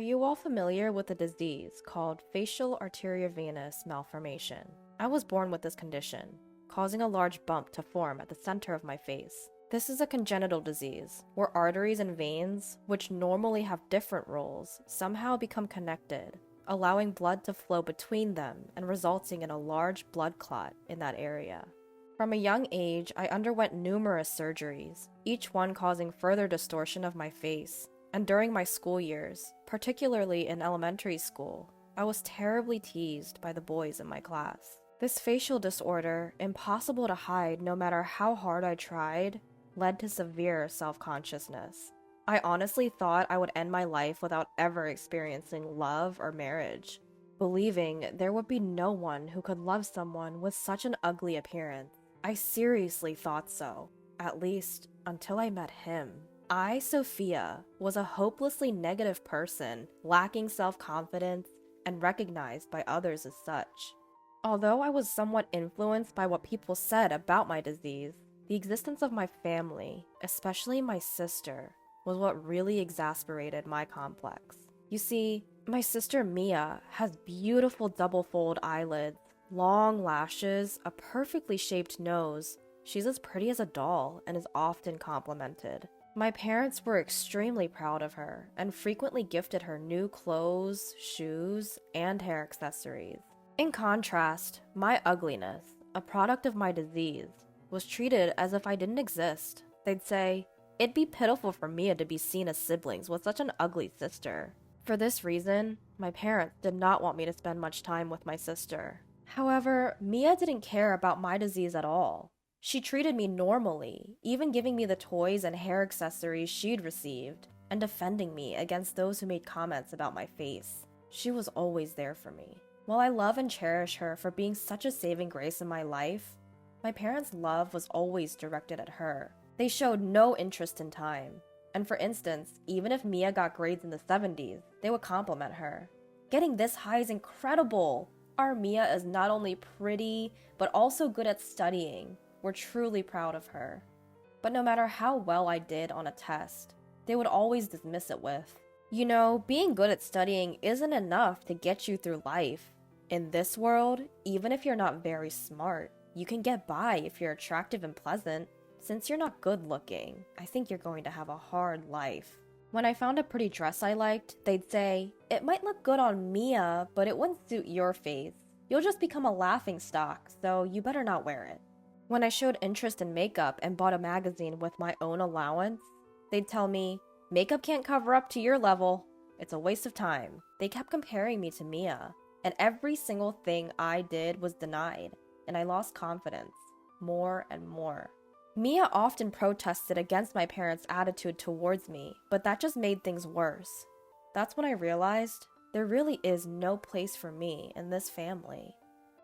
you all familiar with a disease called facial arteriovenous malformation? I was born with this condition, causing a large bump to form at the center of my face. This is a congenital disease where arteries and veins, which normally have different roles, somehow become connected, allowing blood to flow between them and resulting in a large blood clot in that area. From a young age, I underwent numerous surgeries, each one causing further distortion of my face. And during my school years, particularly in elementary school, I was terribly teased by the boys in my class. This facial disorder, impossible to hide no matter how hard I tried, led to severe self-consciousness. I honestly thought I would end my life without ever experiencing love or marriage, believing there would be no one who could love someone with such an ugly appearance. I seriously thought so, at least until I met him. I, Sophia, was a hopelessly negative person, lacking self-confidence, and recognized by others as such. Although I was somewhat influenced by what people said about my disease, the existence of my family, especially my sister, was what really exasperated my complex. You see, my sister Mia has beautiful double-fold eyelids, long lashes, a perfectly shaped nose. She's as pretty as a doll and is often complimented. My parents were extremely proud of her and frequently gifted her new clothes, shoes, and hair accessories. In contrast, my ugliness, a product of my disease, was treated as if I didn't exist. They'd say, "It'd be pitiful for Mia to be seen as siblings with such an ugly sister." For this reason, my parents did not want me to spend much time with my sister. However, Mia didn't care about my disease at all. She treated me normally, even giving me the toys and hair accessories she'd received, and defending me against those who made comments about my face. She was always there for me. While I love and cherish her for being such a saving grace in my life, my parents' love was always directed at her. They showed no interest in time. And for instance, even if Mia got grades in the 70s, they would compliment her. "Getting this high is incredible! Our Mia is not only pretty, but also good at studying. We're truly proud of her." But no matter how well I did on a test, they would always dismiss it with, "You know, being good at studying isn't enough to get you through life. In this world, even if you're not very smart, you can get by if you're attractive and pleasant. Since you're not good looking, I think you're going to have a hard life." When I found a pretty dress I liked, they'd say, "It might look good on Mia, but it wouldn't suit your face. You'll just become a laughingstock, so you better not wear it." When I showed interest in makeup and bought a magazine with my own allowance, they'd tell me, "Makeup can't cover up to your level. It's a waste of time." They kept comparing me to Mia, and every single thing I did was denied, and I lost confidence, more and more. Mia often protested against my parents' attitude towards me, but that just made things worse. That's when I realized there really is no place for me in this family.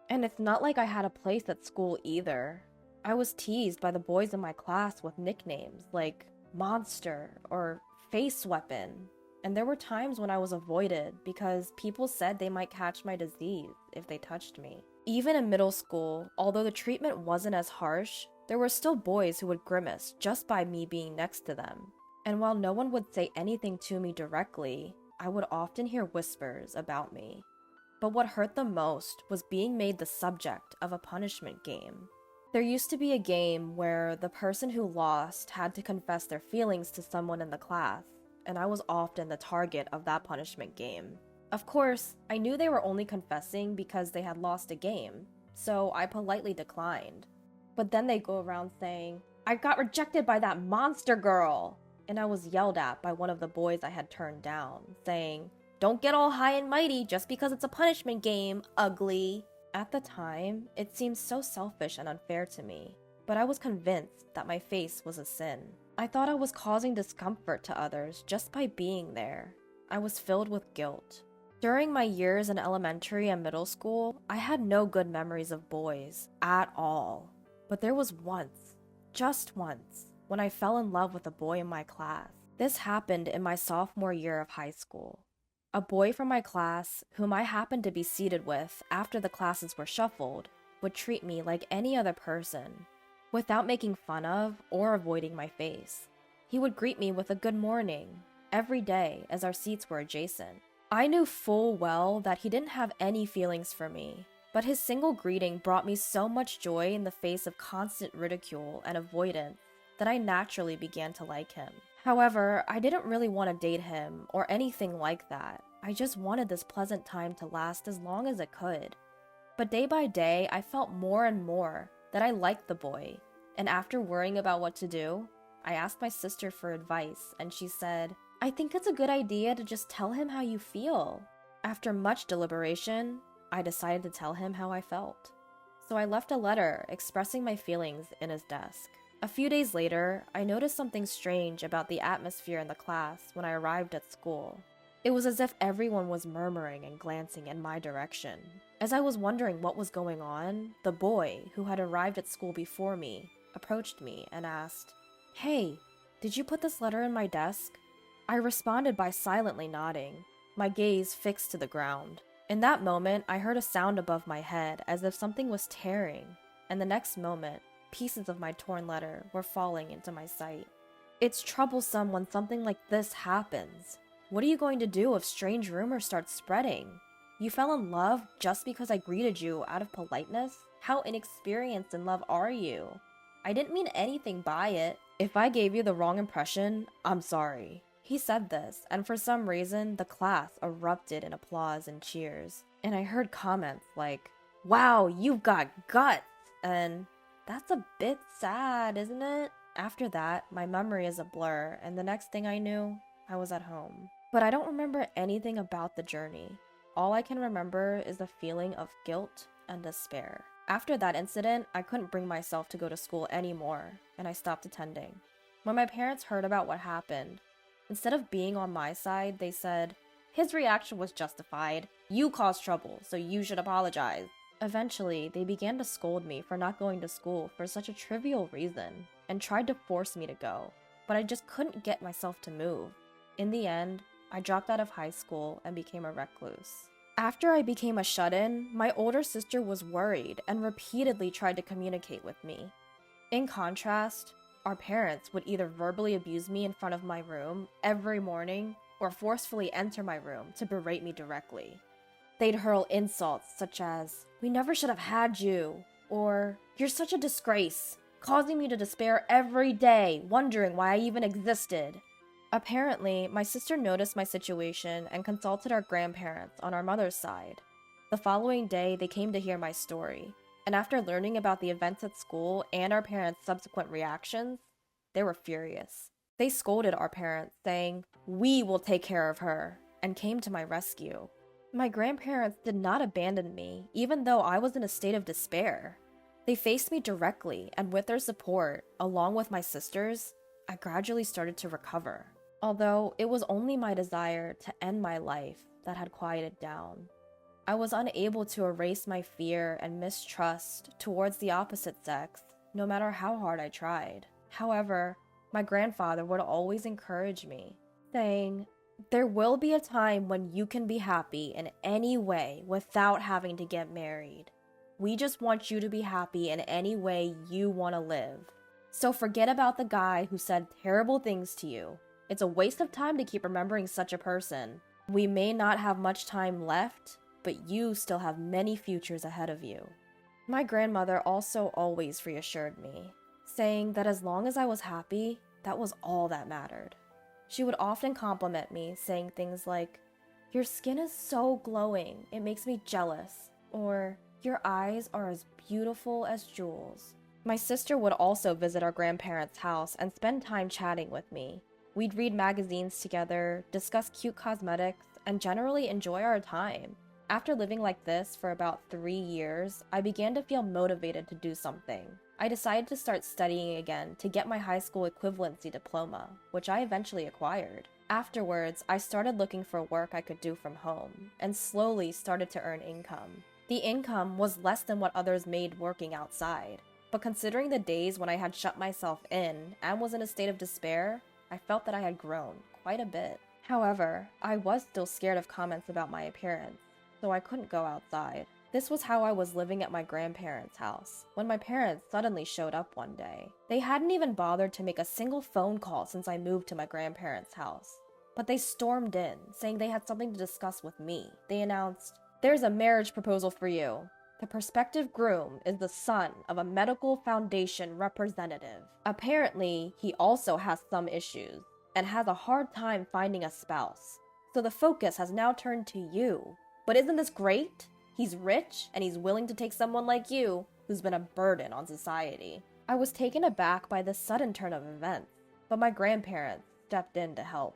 And it's not like I had a place at school either. I was teased by the boys in my class with nicknames like Monster or Face Weapon, and there were times when I was avoided because people said they might catch my disease if they touched me. Even in middle school, although the treatment wasn't as harsh, there were still boys who would grimace just by me being next to them. And while no one would say anything to me directly, I would often hear whispers about me. But what hurt the most was being made the subject of a punishment game. There used to be a game where the person who lost had to confess their feelings to someone in the class, and I was often the target of that punishment game. Of course, I knew they were only confessing because they had lost a game, so I politely declined. But then they'd go around saying, "I got rejected by that monster girl!" And I was yelled at by one of the boys I had turned down, saying, "Don't get all high and mighty just because it's a punishment game, ugly." At the time, it seemed so selfish and unfair to me, but I was convinced that my face was a sin. I thought I was causing discomfort to others just by being there. I was filled with guilt. During my years in elementary and middle school, I had no good memories of boys at all. But there was once, just once, when I fell in love with a boy in my class. This happened in my sophomore year of high school. A boy from my class, whom I happened to be seated with after the classes were shuffled, would treat me like any other person, without making fun of or avoiding my face. He would greet me with a good morning, every day as our seats were adjacent. I knew full well that he didn't have any feelings for me, but his single greeting brought me so much joy in the face of constant ridicule and avoidance that I naturally began to like him. However, I didn't really want to date him or anything like that. I just wanted this pleasant time to last as long as it could. But day by day, I felt more and more that I liked the boy, and after worrying about what to do, I asked my sister for advice, and she said, "I think it's a good idea to just tell him how you feel." After much deliberation, I decided to tell him how I felt. So I left a letter expressing my feelings in his desk. A few days later, I noticed something strange about the atmosphere in the class when I arrived at school. It was as if everyone was murmuring and glancing in my direction. As I was wondering what was going on, the boy, who had arrived at school before me, approached me and asked, "Hey, did you put this letter in my desk?" I responded by silently nodding, my gaze fixed to the ground. In that moment, I heard a sound above my head as if something was tearing, and the next moment, pieces of my torn letter were falling into my sight. It's troublesome when something like this happens. What are you going to do if strange rumors start spreading? You fell in love just because I greeted you out of politeness? How inexperienced in love are you? I didn't mean anything by it. If I gave you the wrong impression, I'm sorry. He said this, and for some reason, the class erupted in applause and cheers. And I heard comments like, "Wow, you've got guts," and "That's a bit sad, isn't it?" After that, my memory is a blur, and the next thing I knew, I was at home. But I don't remember anything about the journey. All I can remember is the feeling of guilt and despair. After that incident, I couldn't bring myself to go to school anymore, and I stopped attending. When my parents heard about what happened, instead of being on my side, they said, "His reaction was justified. You caused trouble, so you should apologize." Eventually, they began to scold me for not going to school for such a trivial reason, and tried to force me to go, but I just couldn't get myself to move. In the end, I dropped out of high school and became a recluse. After I became a shut-in, my older sister was worried and repeatedly tried to communicate with me. In contrast, our parents would either verbally abuse me in front of my room every morning or forcefully enter my room to berate me directly. They'd hurl insults such as, "We never should have had you," or "You're such a disgrace," causing me to despair every day, wondering why I even existed. Apparently, my sister noticed my situation and consulted our grandparents on our mother's side. The following day, they came to hear my story, and after learning about the events at school and our parents' subsequent reactions, they were furious. They scolded our parents, saying, "We will take care of her," and came to my rescue. My grandparents did not abandon me, even though I was in a state of despair. They faced me directly, and with their support, along with my sisters, I gradually started to recover. Although it was only my desire to end my life that had quieted down. I was unable to erase my fear and mistrust towards the opposite sex, no matter how hard I tried. However, my grandfather would always encourage me, saying, "There will be a time when you can be happy in any way without having to get married. We just want you to be happy in any way you want to live. So forget about the guy who said terrible things to you. It's a waste of time to keep remembering such a person. We may not have much time left, but you still have many futures ahead of you." My grandmother also always reassured me, saying that as long as I was happy, that was all that mattered. She would often compliment me, saying things like, "Your skin is so glowing, it makes me jealous," or "Your eyes are as beautiful as jewels." My sister would also visit our grandparents' house and spend time chatting with me. We'd read magazines together, discuss cute cosmetics, and generally enjoy our time. After living like this for about 3 years, I began to feel motivated to do something. I decided to start studying again to get my high school equivalency diploma, which I eventually acquired. Afterwards, I started looking for work I could do from home, and slowly started to earn income. The income was less than what others made working outside, but considering the days when I had shut myself in and was in a state of despair, I felt that I had grown quite a bit. However, I was still scared of comments about my appearance, so I couldn't go outside. This was how I was living at my grandparents' house, when my parents suddenly showed up one day. They hadn't even bothered to make a single phone call since I moved to my grandparents' house, but they stormed in, saying they had something to discuss with me. They announced, "There's a marriage proposal for you. The prospective groom is the son of a medical foundation representative. Apparently, he also has some issues and has a hard time finding a spouse. So the focus has now turned to you. But isn't this great? He's rich and he's willing to take someone like you who's been a burden on society." I was taken aback by this sudden turn of events, but my grandparents stepped in to help.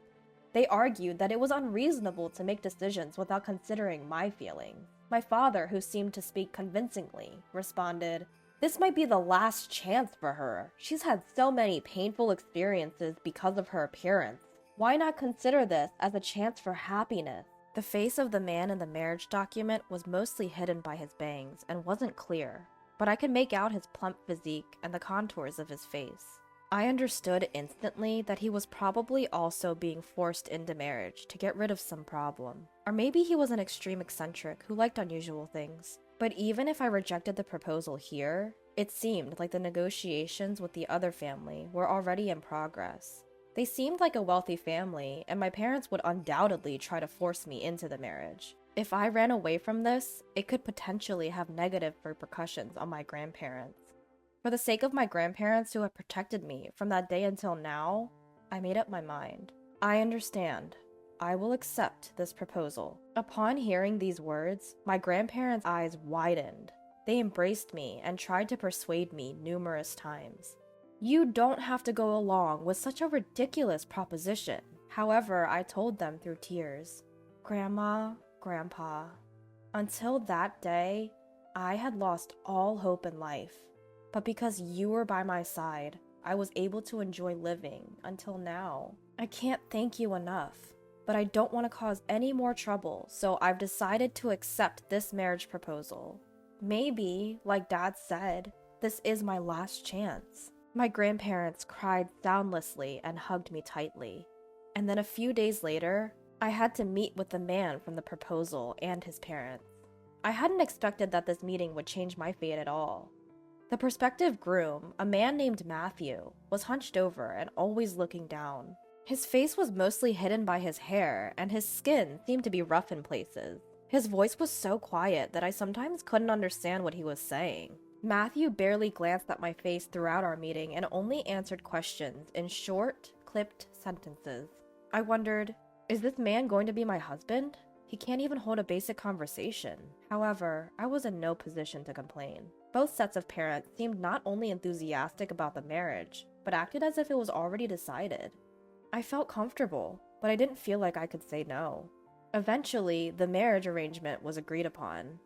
They argued that it was unreasonable to make decisions without considering my feelings. My father, who seemed to speak convincingly, responded, "This might be the last chance for her. She's had so many painful experiences because of her appearance. Why not consider this as a chance for happiness?" The face of the man in the marriage document was mostly hidden by his bangs and wasn't clear, but I could make out his plump physique and the contours of his face. I understood instantly that he was probably also being forced into marriage to get rid of some problem. Or maybe he was an extreme eccentric who liked unusual things. But even if I rejected the proposal here, it seemed like the negotiations with the other family were already in progress. They seemed like a wealthy family, and my parents would undoubtedly try to force me into the marriage. If I ran away from this, it could potentially have negative repercussions on my grandparents. For the sake of my grandparents who had protected me from that day until now, I made up my mind. I understand. I will accept this proposal. Upon hearing these words, my grandparents' eyes widened. They embraced me and tried to persuade me numerous times. "You don't have to go along with such a ridiculous proposition." However, I told them through tears, "Grandma, Grandpa, until that day, I had lost all hope in life. But because you were by my side, I was able to enjoy living until now. I can't thank you enough, but I don't want to cause any more trouble, so I've decided to accept this marriage proposal. Maybe, like Dad said, this is my last chance." My grandparents cried soundlessly and hugged me tightly. And then a few days later, I had to meet with the man from the proposal and his parents. I hadn't expected that this meeting would change my fate at all. The prospective groom, a man named Matthew, was hunched over and always looking down. His face was mostly hidden by his hair, and his skin seemed to be rough in places. His voice was so quiet that I sometimes couldn't understand what he was saying. Matthew barely glanced at my face throughout our meeting and only answered questions in short, clipped sentences. I wondered, is this man going to be my husband? He can't even hold a basic conversation. However, I was in no position to complain. Both sets of parents seemed not only enthusiastic about the marriage, but acted as if it was already decided. I felt comfortable, but I didn't feel like I could say no. Eventually, the marriage arrangement was agreed upon.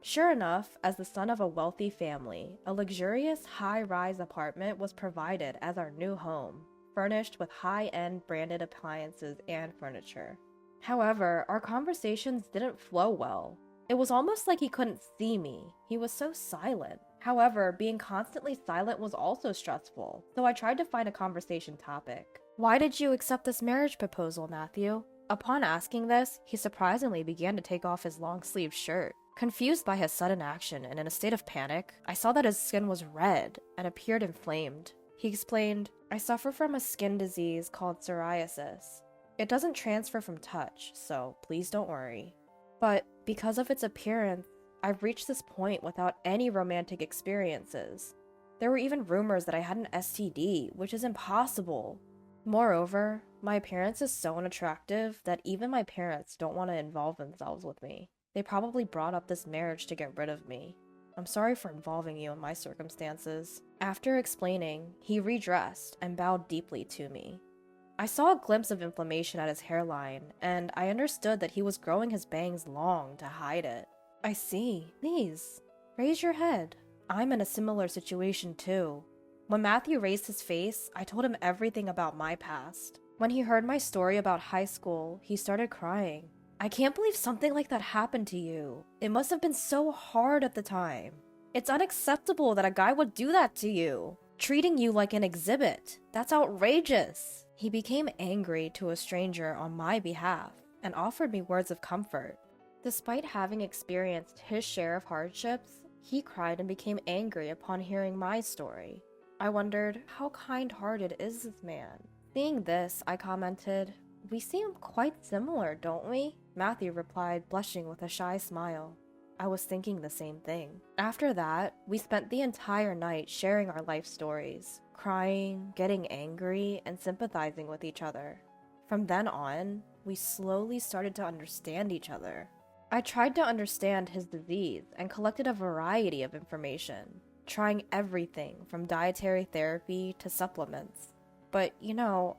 Sure enough, as the son of a wealthy family, a luxurious high-rise apartment was provided as our new home, furnished with high-end branded appliances and furniture. However, our conversations didn't flow well. It was almost like he couldn't see me. He was so silent. However, being constantly silent was also stressful, so I tried to find a conversation topic. "Why did you accept this marriage proposal, Matthew?" Upon asking this, he surprisingly began to take off his long-sleeved shirt. Confused by his sudden action and in a state of panic, I saw that his skin was red and appeared inflamed. He explained, "I suffer from a skin disease called psoriasis. It doesn't transfer from touch, so please don't worry. But because of its appearance, I've reached this point without any romantic experiences. There were even rumors that I had an STD, which is impossible. Moreover, my appearance is so unattractive that even my parents don't want to involve themselves with me. They probably brought up this marriage to get rid of me. I'm sorry for involving you in my circumstances." After explaining, he redressed and bowed deeply to me. I saw a glimpse of inflammation at his hairline, and I understood that he was growing his bangs long to hide it. "I see. Please, raise your head. I'm in a similar situation too." When Matthew raised his face, I told him everything about my past. When he heard my story about high school, he started crying. "I can't believe something like that happened to you. It must have been so hard at the time. It's unacceptable that a guy would do that to you, treating you like an exhibit. That's outrageous." He became angry to a stranger on my behalf and offered me words of comfort. Despite having experienced his share of hardships, he cried and became angry upon hearing my story. I wondered, how kind-hearted is this man? Seeing this, I commented, We seem quite similar, don't we? Matthew replied, blushing with a shy smile. I was thinking the same thing. After that, we spent the entire night sharing our life stories, crying, getting angry, and sympathizing with each other. From then on, we slowly started to understand each other. I tried to understand his disease and collected a variety of information, trying everything from dietary therapy to supplements. But,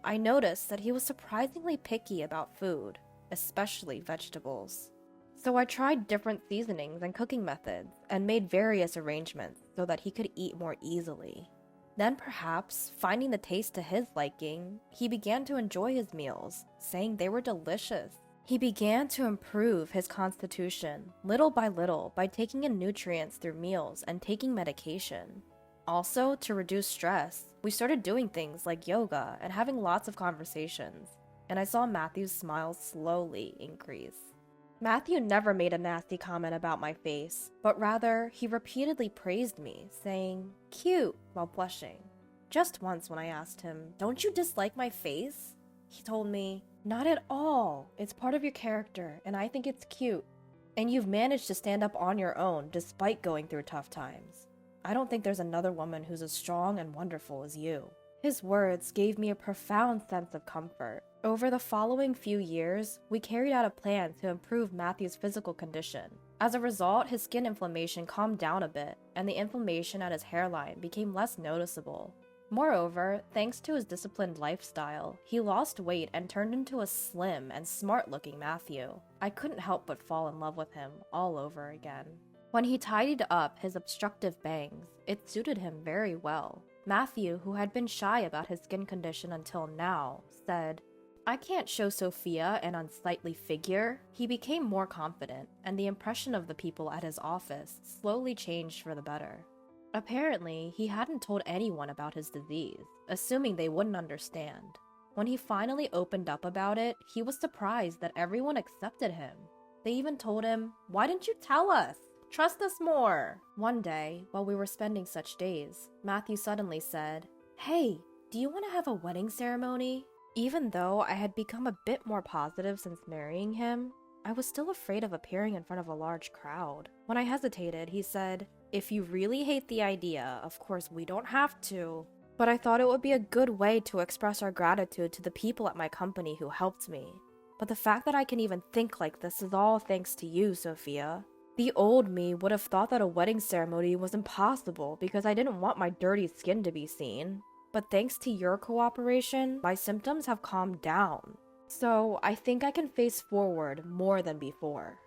I noticed that he was surprisingly picky about food, especially vegetables. So I tried different seasonings and cooking methods and made various arrangements so that he could eat more easily. Then perhaps, finding the taste to his liking, he began to enjoy his meals, saying they were delicious. He began to improve his constitution, little by little, by taking in nutrients through meals and taking medication. Also, to reduce stress, we started doing things like yoga and having lots of conversations, and I saw Matthew's smile slowly increase. Matthew never made a nasty comment about my face, but rather, he repeatedly praised me, saying, "Cute," while blushing. Just once when I asked him, "Don't you dislike my face?" he told me, "Not at all. It's part of your character, and I think it's cute. And you've managed to stand up on your own despite going through tough times. I don't think there's another woman who's as strong and wonderful as you." His words gave me a profound sense of comfort. Over the following few years, we carried out a plan to improve Matthew's physical condition. As a result, his skin inflammation calmed down a bit, and the inflammation at his hairline became less noticeable. Moreover, thanks to his disciplined lifestyle, he lost weight and turned into a slim and smart-looking Matthew. I couldn't help but fall in love with him all over again. When he tidied up his obstructive bangs, it suited him very well. Matthew, who had been shy about his skin condition until now, said, "I can't show Sophia an unsightly figure." He became more confident, and the impression of the people at his office slowly changed for the better. Apparently, he hadn't told anyone about his disease, assuming they wouldn't understand. When he finally opened up about it, he was surprised that everyone accepted him. They even told him, "Why didn't you tell us? Trust us more." One day, while we were spending such days, Matthew suddenly said, "Hey, do you want to have a wedding ceremony?" Even though I had become a bit more positive since marrying him, I was still afraid of appearing in front of a large crowd. When I hesitated, he said, "If you really hate the idea, of course we don't have to. But I thought it would be a good way to express our gratitude to the people at my company who helped me. But the fact that I can even think like this is all thanks to you, Sophia. The old me would have thought that a wedding ceremony was impossible because I didn't want my dirty skin to be seen. But thanks to your cooperation, my symptoms have calmed down. So I think I can face forward more than before."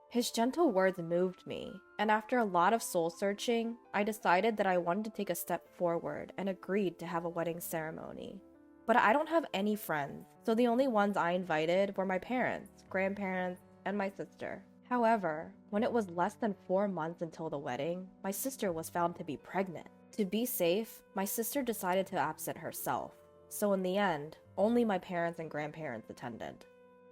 His gentle words moved me, and after a lot of soul searching, I decided that I wanted to take a step forward and agreed to have a wedding ceremony. But I don't have any friends, so the only ones I invited were my parents, grandparents, and my sister. However, when it was less than 4 months until the wedding, my sister was found to be pregnant. To be safe, my sister decided to absent herself, so in the end, only my parents and grandparents attended.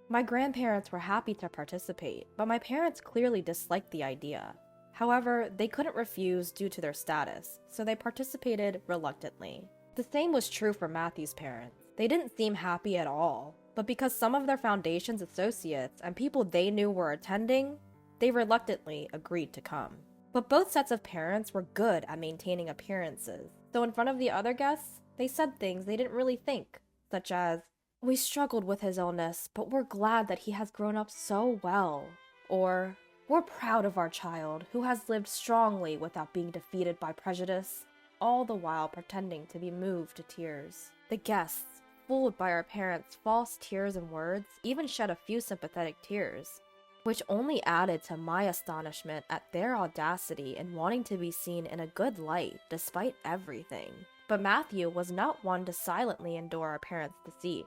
My grandparents were happy to participate, but my parents clearly disliked the idea. However, they couldn't refuse due to their status, so they participated reluctantly. The same was true for Matthew's parents. They didn't seem happy at all, but because some of their foundation's associates and people they knew were attending, they reluctantly agreed to come. But both sets of parents were good at maintaining appearances, so in front of the other guests, they said things they didn't really think, such as, "We struggled with his illness, but we're glad that he has grown up so well," or, "We're proud of our child, who has lived strongly without being defeated by prejudice," all the while pretending to be moved to tears. The guests, fooled by our parents' false tears and words, even shed a few sympathetic tears, which only added to my astonishment at their audacity in wanting to be seen in a good light despite everything. But Matthew was not one to silently endure our parents' deceit.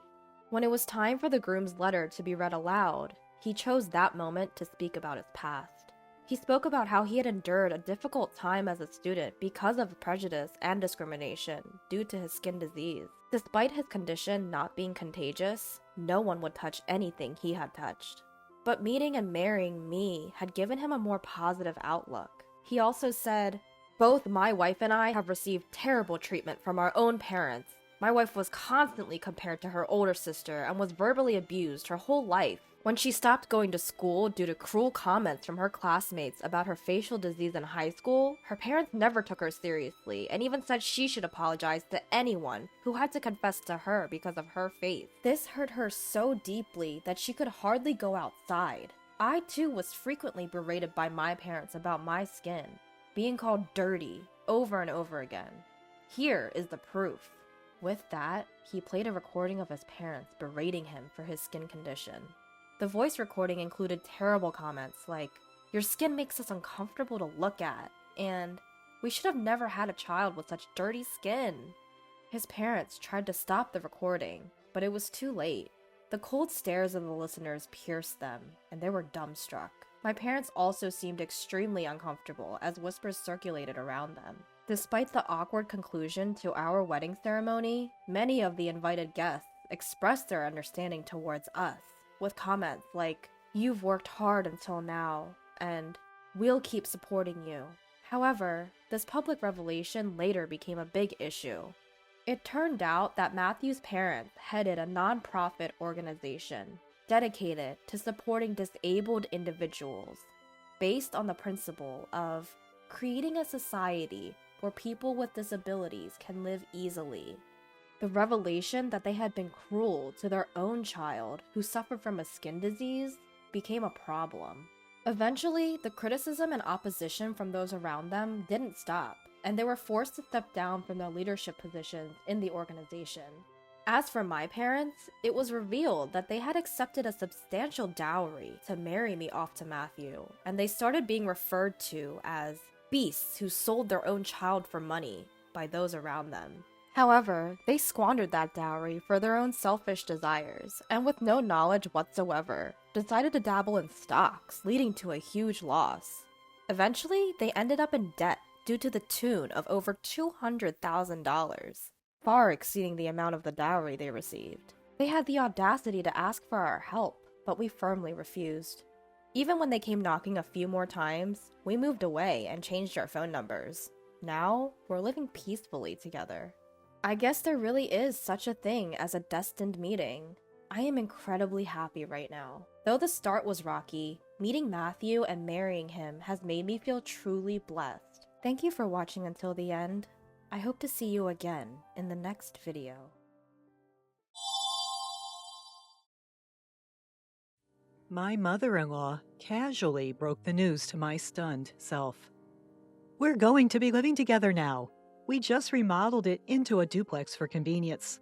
When it was time for the groom's letter to be read aloud, he chose that moment to speak about his past. He spoke about how he had endured a difficult time as a student because of prejudice and discrimination due to his skin disease. Despite his condition not being contagious, no one would touch anything he had touched. But meeting and marrying me had given him a more positive outlook. He also said, "Both my wife and I have received terrible treatment from our own parents. My wife was constantly compared to her older sister and was verbally abused her whole life. When she stopped going to school due to cruel comments from her classmates about her facial disease in high school, her parents never took her seriously and even said she should apologize to anyone who had to confess to her because of her faith. This hurt her so deeply that she could hardly go outside. I too was frequently berated by my parents about my skin, being called dirty over and over again. Here is the proof. With that, he played a recording of his parents berating him for his skin condition. The voice recording included terrible comments like, "Your skin makes us uncomfortable to look at," and "We should have never had a child with such dirty skin." His parents tried to stop the recording, but it was too late. The cold stares of the listeners pierced them, and they were dumbstruck. My parents also seemed extremely uncomfortable as whispers circulated around them. Despite the awkward conclusion to our wedding ceremony, many of the invited guests expressed their understanding towards us, with comments like, "You've worked hard until now," and "We'll keep supporting you." However, this public revelation later became a big issue. It turned out that Matthew's parents headed a non-profit organization dedicated to supporting disabled individuals, based on the principle of creating a society where people with disabilities can live easily. The revelation that they had been cruel to their own child who suffered from a skin disease became a problem. Eventually, the criticism and opposition from those around them didn't stop, and they were forced to step down from their leadership positions in the organization. As for my parents, it was revealed that they had accepted a substantial dowry to marry me off to Matthew, and they started being referred to as beasts who sold their own child for money by those around them. However, they squandered that dowry for their own selfish desires, and with no knowledge whatsoever, decided to dabble in stocks, leading to a huge loss. Eventually, they ended up in debt due to the tune of over $200,000, far exceeding the amount of the dowry they received. They had the audacity to ask for our help, but we firmly refused. Even when they came knocking a few more times, we moved away and changed our phone numbers. Now, we're living peacefully together. I guess there really is such a thing as a destined meeting. I am incredibly happy right now. Though the start was rocky, meeting Matthew and marrying him has made me feel truly blessed. Thank you for watching until the end. I hope to see you again in the next video. My mother-in-law casually broke the news to my stunned self. "We're going to be living together now. We just remodeled it into a duplex for convenience.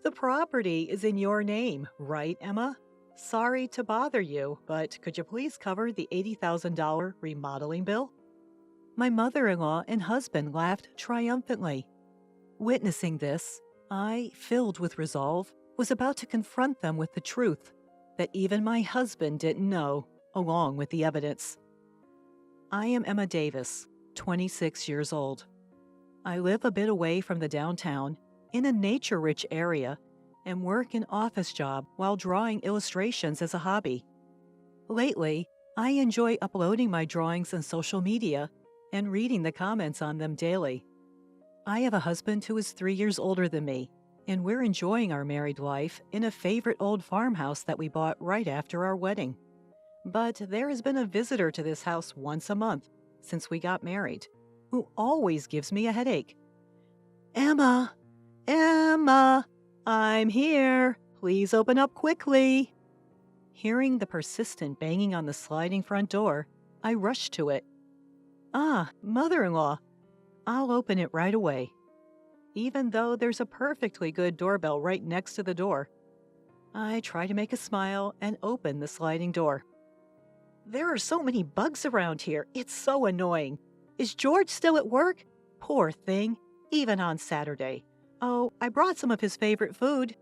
The property is in your name, right, Emma? Sorry to bother you, but could you please cover the $80,000 remodeling bill?" My mother-in-law and husband laughed triumphantly. Witnessing this, I, filled with resolve, was about to confront them with the truth that even my husband didn't know, along with the evidence. I am Emma Davis, 26 years old. I live a bit away from the downtown, in a nature-rich area, and work an office job while drawing illustrations as a hobby. Lately, I enjoy uploading my drawings on social media and reading the comments on them daily. I have a husband who is 3 years older than me, and we're enjoying our married life in a favorite old farmhouse that we bought right after our wedding. But there has been a visitor to this house once a month since we got married, who always gives me a headache. "Emma! Emma! I'm here! Please open up quickly!" Hearing the persistent banging on the sliding front door, I rush to it. "Ah, mother-in-law, I'll open it right away." Even though there's a perfectly good doorbell right next to the door, I try to make a smile and open the sliding door. "There are so many bugs around here, it's so annoying. Is George still at work? Poor thing, even on Saturday. Oh, I brought some of his favorite food."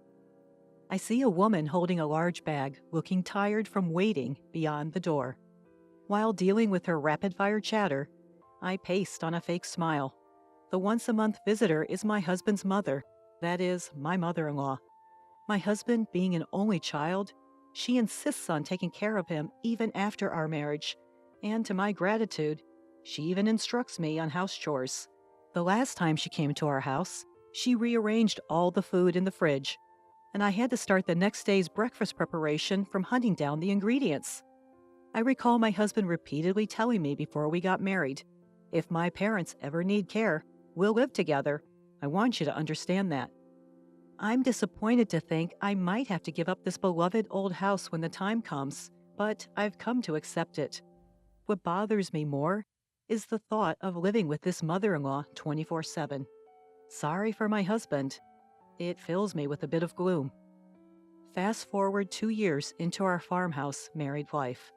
I see a woman holding a large bag, looking tired from waiting beyond the door. While dealing with her rapid-fire chatter, I paste on a fake smile. The once-a-month visitor is my husband's mother, that is, my mother-in-law. My husband being an only child, she insists on taking care of him even after our marriage, and to my gratitude, she even instructs me on house chores. The last time she came to our house, She rearranged all the food in the fridge, and I had to start the next day's breakfast preparation from hunting down the ingredients. I recall my husband repeatedly telling me before we got married, "If my parents ever need care, we'll live together. I want you to understand that." I'm disappointed to think I might have to give up this beloved old house when the time comes, but I've come to accept it. What bothers me more is the thought of living with this mother in law 24/7. Sorry for my husband. It fills me with a bit of gloom. Fast forward 2 years into our farmhouse married life.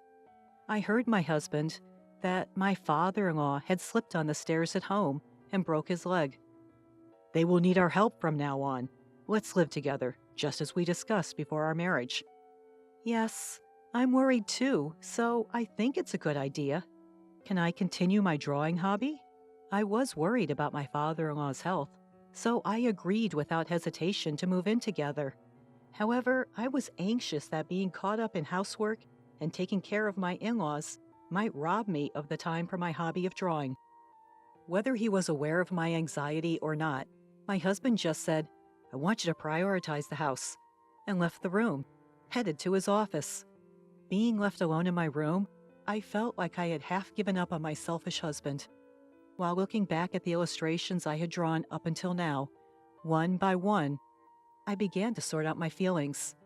I heard my husband that my father in law had slipped on the stairs at home and broke his leg. "They will need our help from now on. Let's live together, just as we discussed before our marriage." Yes, I'm worried too, so I think it's a good idea. Can I continue my drawing hobby? I was worried about my father in law's health, so I agreed without hesitation to move in together. However, I was anxious that being caught up in housework and taking care of my in laws might rob me of the time for my hobby of drawing. Whether he was aware of my anxiety or not, my husband just said, "I want you to prioritize the house," and left the room, headed to his office. Being left alone in my room, I felt like I had half given up on my selfish husband. While looking back at the illustrations I had drawn up until now, one by one, I began to sort out my feelings.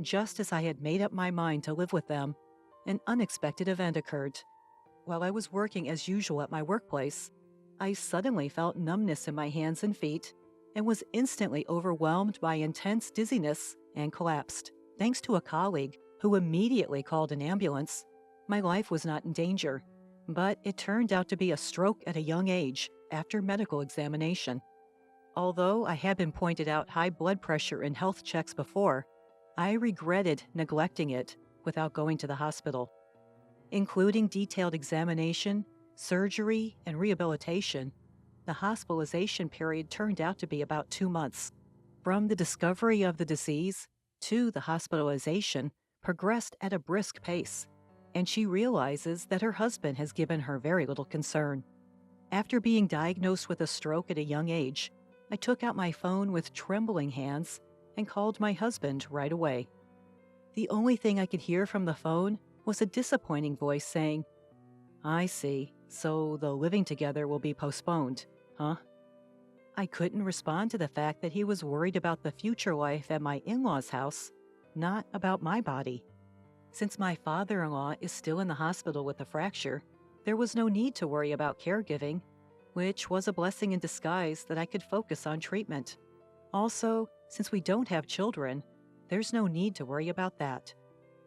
Just as I had made up my mind to live with them, an unexpected event occurred. While I was working as usual at my workplace, I suddenly felt numbness in my hands and feet and was instantly overwhelmed by intense dizziness and collapsed. Thanks to a colleague who immediately called an ambulance, my life was not in danger, but it turned out to be a stroke at a young age after medical examination. Although I had been pointed out high blood pressure in health checks before, I regretted neglecting it without going to the hospital. Including detailed examination, surgery, and rehabilitation, the hospitalization period turned out to be about 2 months. From the discovery of the disease to the hospitalization progressed at a brisk pace, and she realizes that her husband has given her very little concern. After being diagnosed with a stroke at a young age, I took out my phone with trembling hands and called my husband right away. The only thing I could hear from the phone was a disappointing voice saying, "I see, so the living together will be postponed, huh?" I couldn't respond to the fact that he was worried about the future life at my in-laws' house, not about my body. Since my father-in-law is still in the hospital with a fracture, there was no need to worry about caregiving, which was a blessing in disguise that I could focus on treatment. Also, since we don't have children, there's no need to worry about that.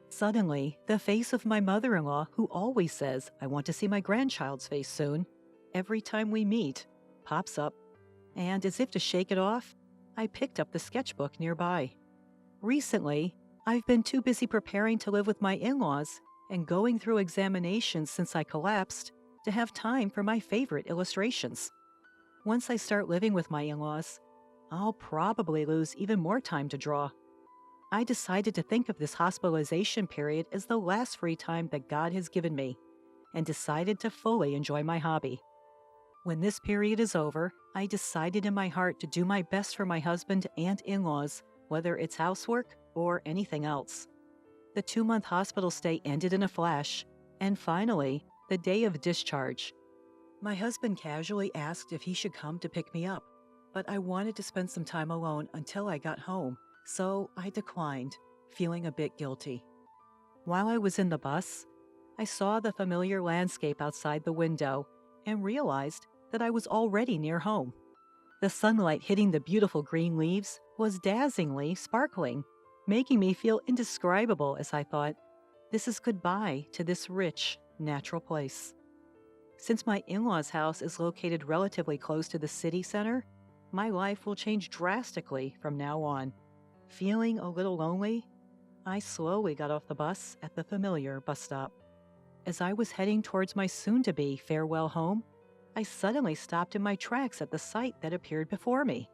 Suddenly, the face of my mother-in-law, who always says, "I want to see my grandchild's face soon," every time we meet, pops up. And as if to shake it off, I picked up the sketchbook nearby. Recently, I've been too busy preparing to live with my in-laws and going through examinations since I collapsed to have time for my favorite illustrations. Once I start living with my in-laws, I'll probably lose even more time to draw. I decided to think of this hospitalization period as the last free time that God has given me, and decided to fully enjoy my hobby. When this period is over, I decided in my heart to do my best for my husband and in-laws, whether it's housework or anything else. The 2-month hospital stay ended in a flash, and finally, the day of discharge. My husband casually asked if he should come to pick me up, but I wanted to spend some time alone until I got home, so I declined, feeling a bit guilty. While I was in the bus, I saw the familiar landscape outside the window and realized that I was already near home. The sunlight hitting the beautiful green leaves was dazzlingly sparkling, making me feel indescribable as I thought, this is goodbye to this rich, natural place. Since my in-laws' house is located relatively close to the city center, my life will change drastically from now on. Feeling a little lonely, I slowly got off the bus at the familiar bus stop. As I was heading towards my soon-to-be farewell home, I suddenly stopped in my tracks at the sight that appeared before me.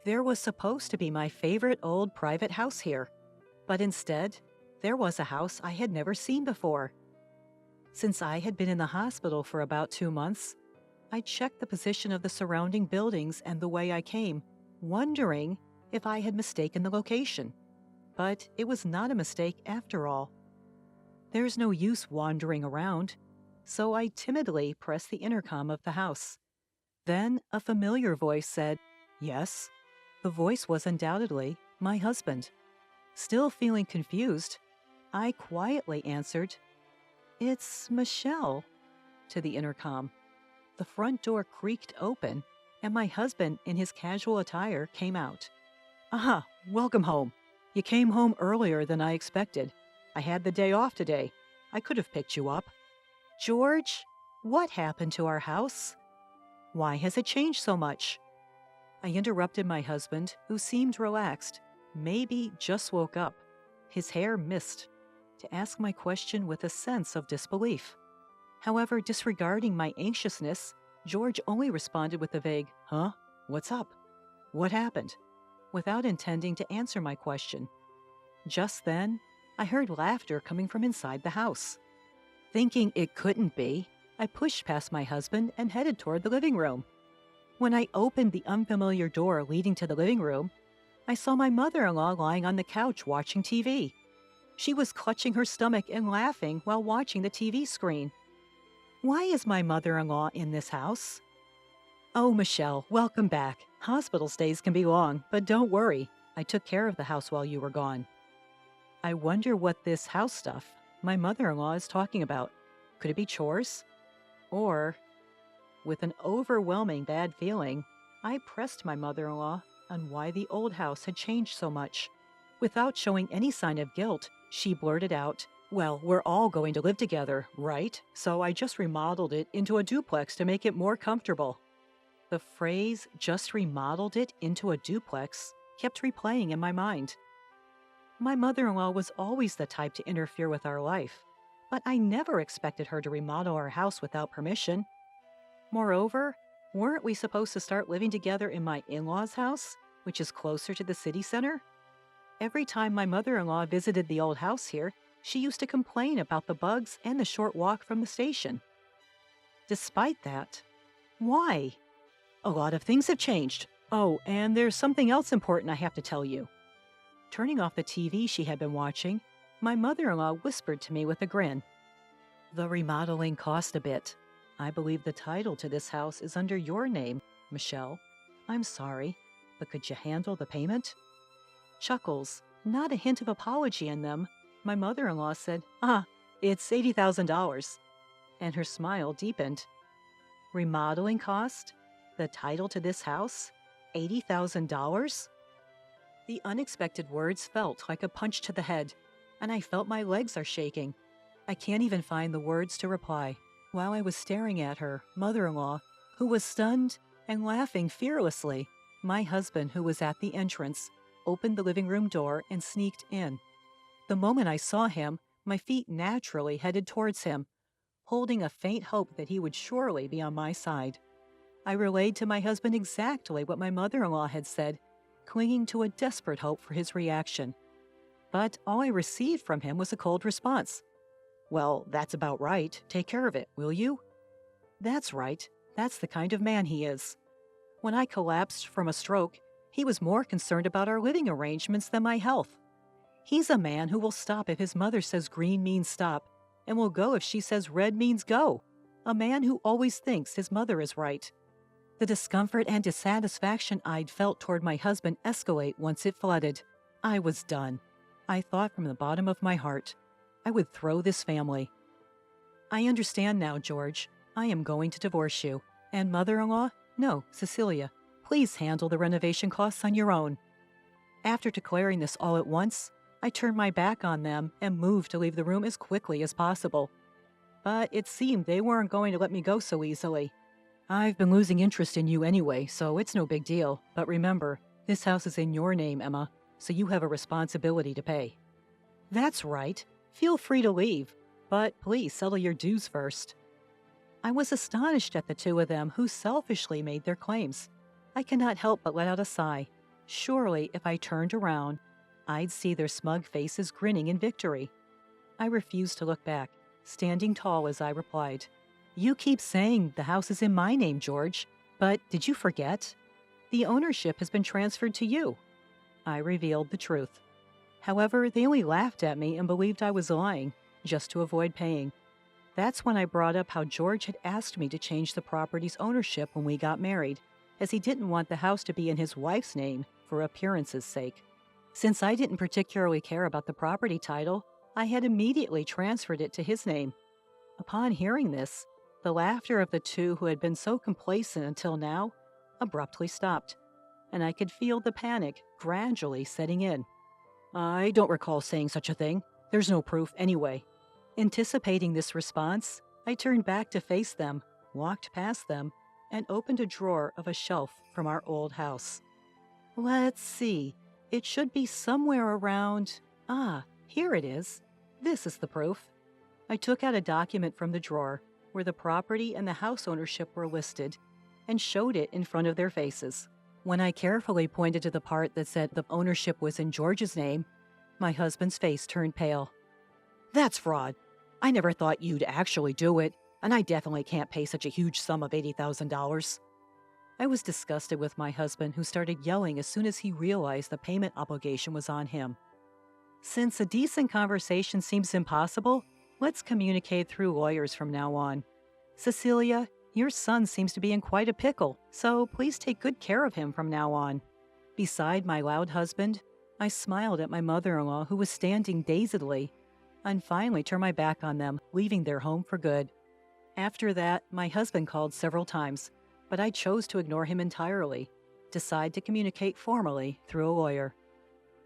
There was supposed to be my favorite old private house here, but instead, there was a house I had never seen before. Since I had been in the hospital for about 2 months, I checked the position of the surrounding buildings and the way I came, wondering if I had mistaken the location. But it was not a mistake after all. There's no use wandering around, so I timidly pressed the intercom of the house. Then a familiar voice said, "Yes." The voice was undoubtedly my husband. Still feeling confused, I quietly answered, "It's Michelle," to the intercom. The front door creaked open, and my husband, in his casual attire, came out. "Aha, welcome home. You came home earlier than I expected. I had the day off today. I could have picked you up." "George, what happened to our house? Why has it changed so much?" I interrupted my husband, who seemed relaxed, maybe just woke up, his hair mist, to ask my question with a sense of disbelief. However, disregarding my anxiousness, George only responded with a vague, "Huh? What's up? What happened?" without intending to answer my question. Just then, I heard laughter coming from inside the house. Thinking it couldn't be, I pushed past my husband and headed toward the living room. When I opened the unfamiliar door leading to the living room, I saw my mother-in-law lying on the couch watching TV. She was clutching her stomach and laughing while watching the TV screen. "Why is my mother-in-law in this house?" "Oh, Michelle, welcome back. Hospital stays can be long, but don't worry. I took care of the house while you were gone." I wonder what this house stuff my mother-in-law is talking about. Could it be chores? Or, with an overwhelming bad feeling, I pressed my mother-in-law on why the old house had changed so much. Without showing any sign of guilt, she blurted out, "Well, we're all going to live together, right? So I just remodeled it into a duplex to make it more comfortable." The phrase, "just remodeled it into a duplex," kept replaying in my mind. My mother-in-law was always the type to interfere with our life, but I never expected her to remodel our house without permission. Moreover, weren't we supposed to start living together in my in-laws' house, which is closer to the city center? Every time my mother-in-law visited the old house here, she used to complain about the bugs and the short walk from the station. Despite that, why? A lot of things have changed. Oh, and there's something else important I have to tell you. Turning off the TV she had been watching, my mother-in-law whispered to me with a grin, "The remodeling cost a bit. I believe the title to this house is under your name, Michelle. I'm sorry, but could you handle the payment?" Chuckles, not a hint of apology in them, my mother-in-law said, "It's $80,000. And her smile deepened. "Remodeling cost? The title to this house? $80,000? The unexpected words felt like a punch to the head, and I felt my legs are shaking. I can't even find the words to reply. While I was staring at her, mother-in-law, who was stunned and laughing fearlessly, my husband, who was at the entrance, opened the living room door and sneaked in. The moment I saw him, my feet naturally headed towards him, holding a faint hope that he would surely be on my side. I relayed to my husband exactly what my mother-in-law had said, clinging to a desperate hope for his reaction. But all I received from him was a cold response. "Well, that's about right. Take care of it, will you?" That's right. That's the kind of man he is. When I collapsed from a stroke, he was more concerned about our living arrangements than my health. He's a man who will stop if his mother says green means stop, and will go if she says red means go. A man who always thinks his mother is right. The discomfort and dissatisfaction I'd felt toward my husband escalate once it flooded. I was done. I thought from the bottom of my heart, I would throw this family. "I understand now, George. I am going to divorce you. And mother-in-law? No, Cecilia. Please handle the renovation costs on your own." After declaring this all at once, I turned my back on them and moved to leave the room as quickly as possible. But it seemed they weren't going to let me go so easily. "I've been losing interest in you anyway, so it's no big deal. But remember, this house is in your name, Emma, so you have a responsibility to pay." "That's right. Feel free to leave, but please settle your dues first." I was astonished at the two of them who selfishly made their claims. I cannot help but let out a sigh. Surely, if I turned around, I'd see their smug faces grinning in victory. I refused to look back, standing tall as I replied, You keep saying the house is in my name, George, but did you forget? The ownership has been transferred to you. I revealed the truth. However, they only laughed at me and believed I was lying, just to avoid paying. That's when I brought up how George had asked me to change the property's ownership when we got married, as he didn't want the house to be in his wife's name for appearance's sake. Since I didn't particularly care about the property title, I had immediately transferred it to his name. Upon hearing this, the laughter of the two who had been so complacent until now abruptly stopped, and I could feel the panic gradually setting in. I don't recall saying such a thing. There's no proof anyway. Anticipating this response, I turned back to face them, walked past them, and opened a drawer of a shelf from our old house. Let's see. It should be somewhere around... here it is. This is the proof. I took out a document from the drawer where the property and the house ownership were listed and showed it in front of their faces. When I carefully pointed to the part that said the ownership was in George's name, my husband's face turned pale. That's fraud. I never thought you'd actually do it, and I definitely can't pay such a huge sum of $80,000. I was disgusted with my husband, who started yelling as soon as he realized the payment obligation was on him. Since a decent conversation seems impossible, let's communicate through lawyers from now on. Cecilia, your son seems to be in quite a pickle, so please take good care of him from now on. Beside my loud husband, I smiled at my mother-in-law, who was standing dazedly, and finally turned my back on them, leaving their home for good. After that, my husband called several times, but I chose to ignore him entirely, decide to communicate formally through a lawyer.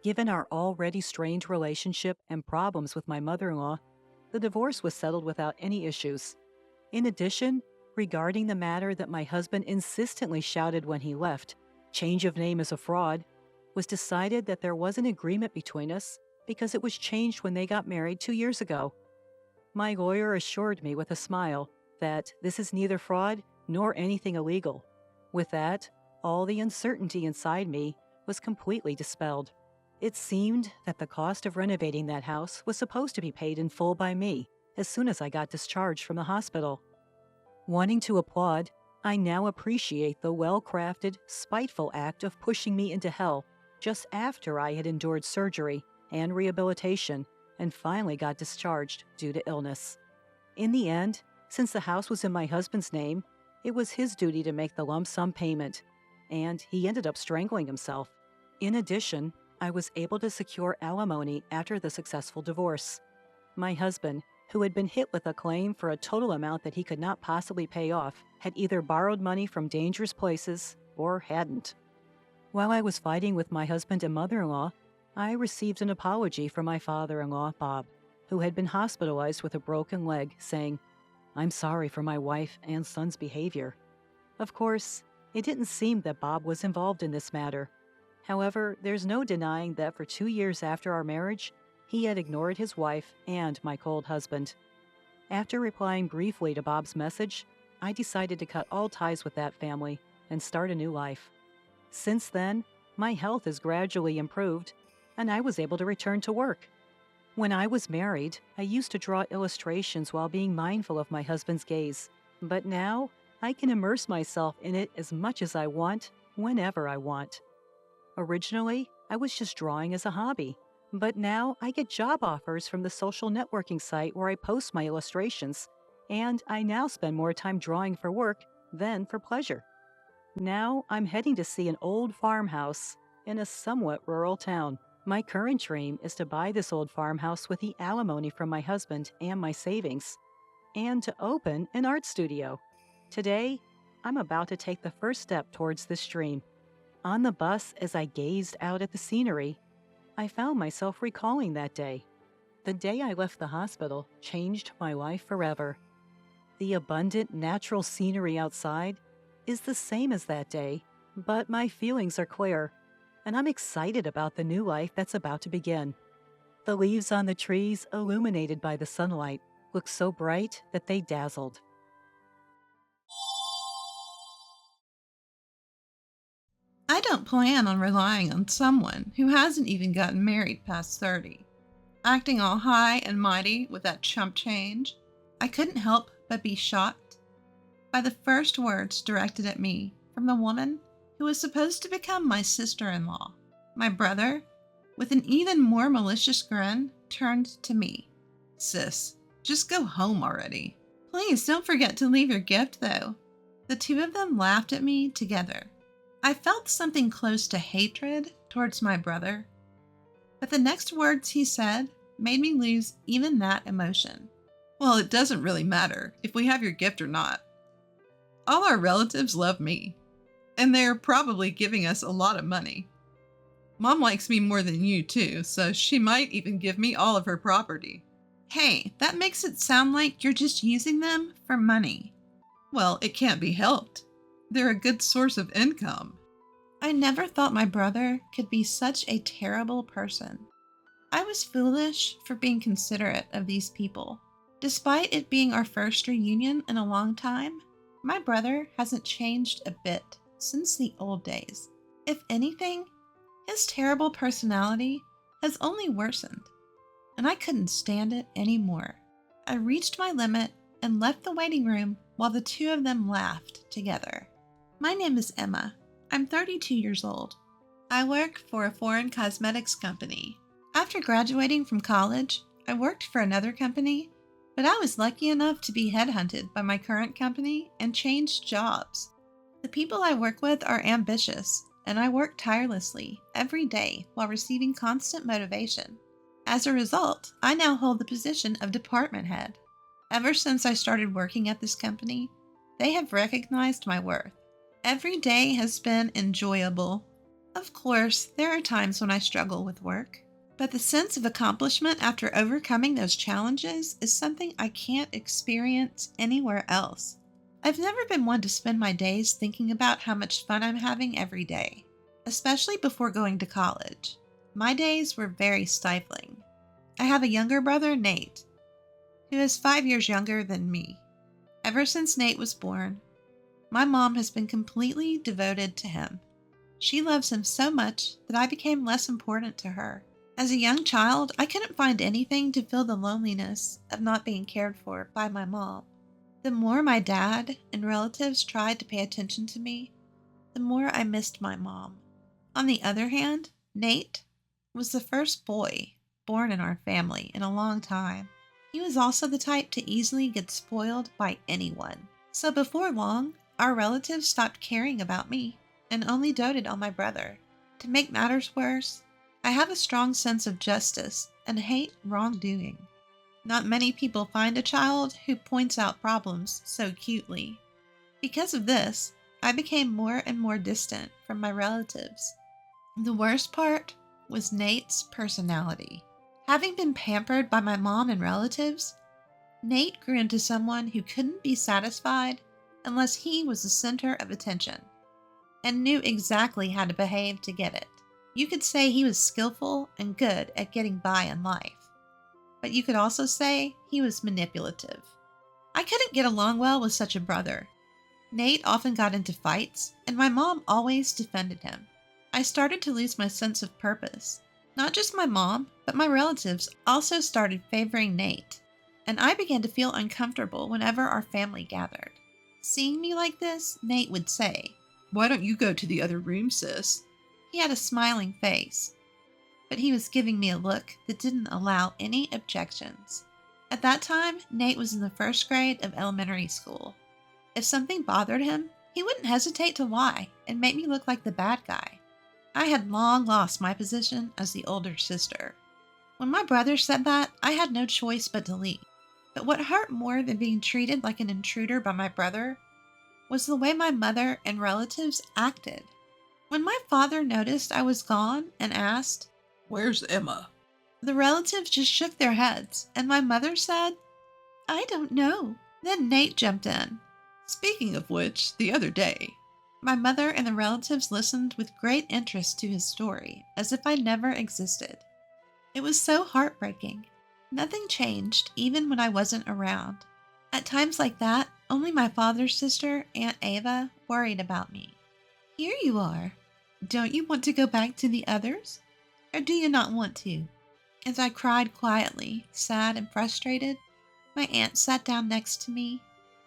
Given our already strained relationship and problems with my mother-in-law, the divorce was settled without any issues. In addition, regarding the matter that my husband insistently shouted when he left, change of name is a fraud, was decided that there was an agreement between us because it was changed when they got married 2 years ago. My lawyer assured me with a smile that this is neither fraud nor anything illegal. With that, all the uncertainty inside me was completely dispelled. It seemed that the cost of renovating that house was supposed to be paid in full by me as soon as I got discharged from the hospital. Wanting to applaud, I now appreciate the well-crafted, spiteful act of pushing me into hell just after I had endured surgery and rehabilitation and finally got discharged due to illness. In the end, since the house was in my husband's name, it was his duty to make the lump sum payment, and he ended up strangling himself. In addition, I was able to secure alimony after the successful divorce. My husband, who had been hit with a claim for a total amount that he could not possibly pay off, had either borrowed money from dangerous places or hadn't. While I was fighting with my husband and mother-in-law, I received an apology from my father-in-law, Bob, who had been hospitalized with a broken leg, saying, "I'm sorry for my wife and son's behavior." Of course, it didn't seem that Bob was involved in this matter. However, there's no denying that for 2 years after our marriage, he had ignored his wife and my cold husband. After replying briefly to Bob's message, I decided to cut all ties with that family and start a new life. Since then, my health has gradually improved, and I was able to return to work. When I was married, I used to draw illustrations while being mindful of my husband's gaze, but now I can immerse myself in it as much as I want, whenever I want. Originally, I was just drawing as a hobby, but now I get job offers from the social networking site where I post my illustrations, and I now spend more time drawing for work than for pleasure. Now I'm heading to see an old farmhouse in a somewhat rural town. My current dream is to buy this old farmhouse with the alimony from my husband and my savings, and to open an art studio. Today, I'm about to take the first step towards this dream. On the bus, as I gazed out at the scenery, I found myself recalling that day. The day I left the hospital changed my life forever. The abundant, natural scenery outside is the same as that day, but my feelings are clear, and I'm excited about the new life that's about to begin. The leaves on the trees, illuminated by the sunlight, look so bright that they dazzled. I don't plan on relying on someone who hasn't even gotten married past 30. Acting all high and mighty with that chump change, I couldn't help but be shocked by the first words directed at me from the woman who was supposed to become my sister-in-law. My brother, with an even more malicious grin, turned to me. "Sis, just go home already. Please don't forget to leave your gift, though." The two of them laughed at me together. I felt something close to hatred towards my brother, but the next words he said made me lose even that emotion. "Well, it doesn't really matter if we have your gift or not. All our relatives love me, and they're probably giving us a lot of money. Mom likes me more than you too, so she might even give me all of her property." "Hey, that makes it sound like you're just using them for money." "Well, it can't be helped. They're a good source of income." I never thought my brother could be such a terrible person. I was foolish for being considerate of these people. Despite it being our first reunion in a long time, my brother hasn't changed a bit since the old days. If anything, his terrible personality has only worsened, and I couldn't stand it anymore. I reached my limit and left the waiting room while the two of them laughed together. My name is Emma. I'm 32 years old. I work for a foreign cosmetics company. After graduating from college, I worked for another company, but I was lucky enough to be headhunted by my current company and changed jobs. The people I work with are ambitious, and I work tirelessly every day while receiving constant motivation. As a result, I now hold the position of department head. Ever since I started working at this company, they have recognized my worth. Every day has been enjoyable. Of course, there are times when I struggle with work, but the sense of accomplishment after overcoming those challenges is something I can't experience anywhere else. I've never been one to spend my days thinking about how much fun I'm having every day, especially before going to college. My days were very stifling. I have a younger brother, Nate, who is 5 years younger than me. Ever since Nate was born, my mom has been completely devoted to him. She loves him so much that I became less important to her. As a young child, I couldn't find anything to fill the loneliness of not being cared for by my mom. The more my dad and relatives tried to pay attention to me, the more I missed my mom. On the other hand, Nate was the first boy born in our family in a long time. He was also the type to easily get spoiled by anyone. So before long, our relatives stopped caring about me and only doted on my brother. To make matters worse, I have a strong sense of justice and hate wrongdoing. Not many people find a child who points out problems so cutely. Because of this, I became more and more distant from my relatives. The worst part was Nate's personality. Having been pampered by my mom and relatives, Nate grew into someone who couldn't be satisfied unless he was the center of attention, and knew exactly how to behave to get it. You could say he was skillful and good at getting by in life, but you could also say he was manipulative. I couldn't get along well with such a brother. Nate often got into fights, and my mom always defended him. I started to lose my sense of purpose. Not just my mom, but my relatives also started favoring Nate, and I began to feel uncomfortable whenever our family gathered. Seeing me like this, Nate would say, "Why don't you go to the other room, sis?" He had a smiling face, but he was giving me a look that didn't allow any objections. At that time, Nate was in the first grade of elementary school. If something bothered him, he wouldn't hesitate to lie and make me look like the bad guy. I had long lost my position as the older sister. When my brother said that, I had no choice but to leave. But what hurt more than being treated like an intruder by my brother was the way my mother and relatives acted. When my father noticed I was gone and asked, "Where's Emma?" the relatives just shook their heads, and my mother said, "I don't know." Then Nate jumped in. "Speaking of which, the other day," my mother and the relatives listened with great interest to his story, as if I never existed. It was so heartbreaking. Nothing changed, even when I wasn't around. At times like that, only my father's sister, Aunt Ava, worried about me. "Here you are. Don't you want to go back to the others? Or do you not want to?" As I cried quietly, sad and frustrated, my aunt sat down next to me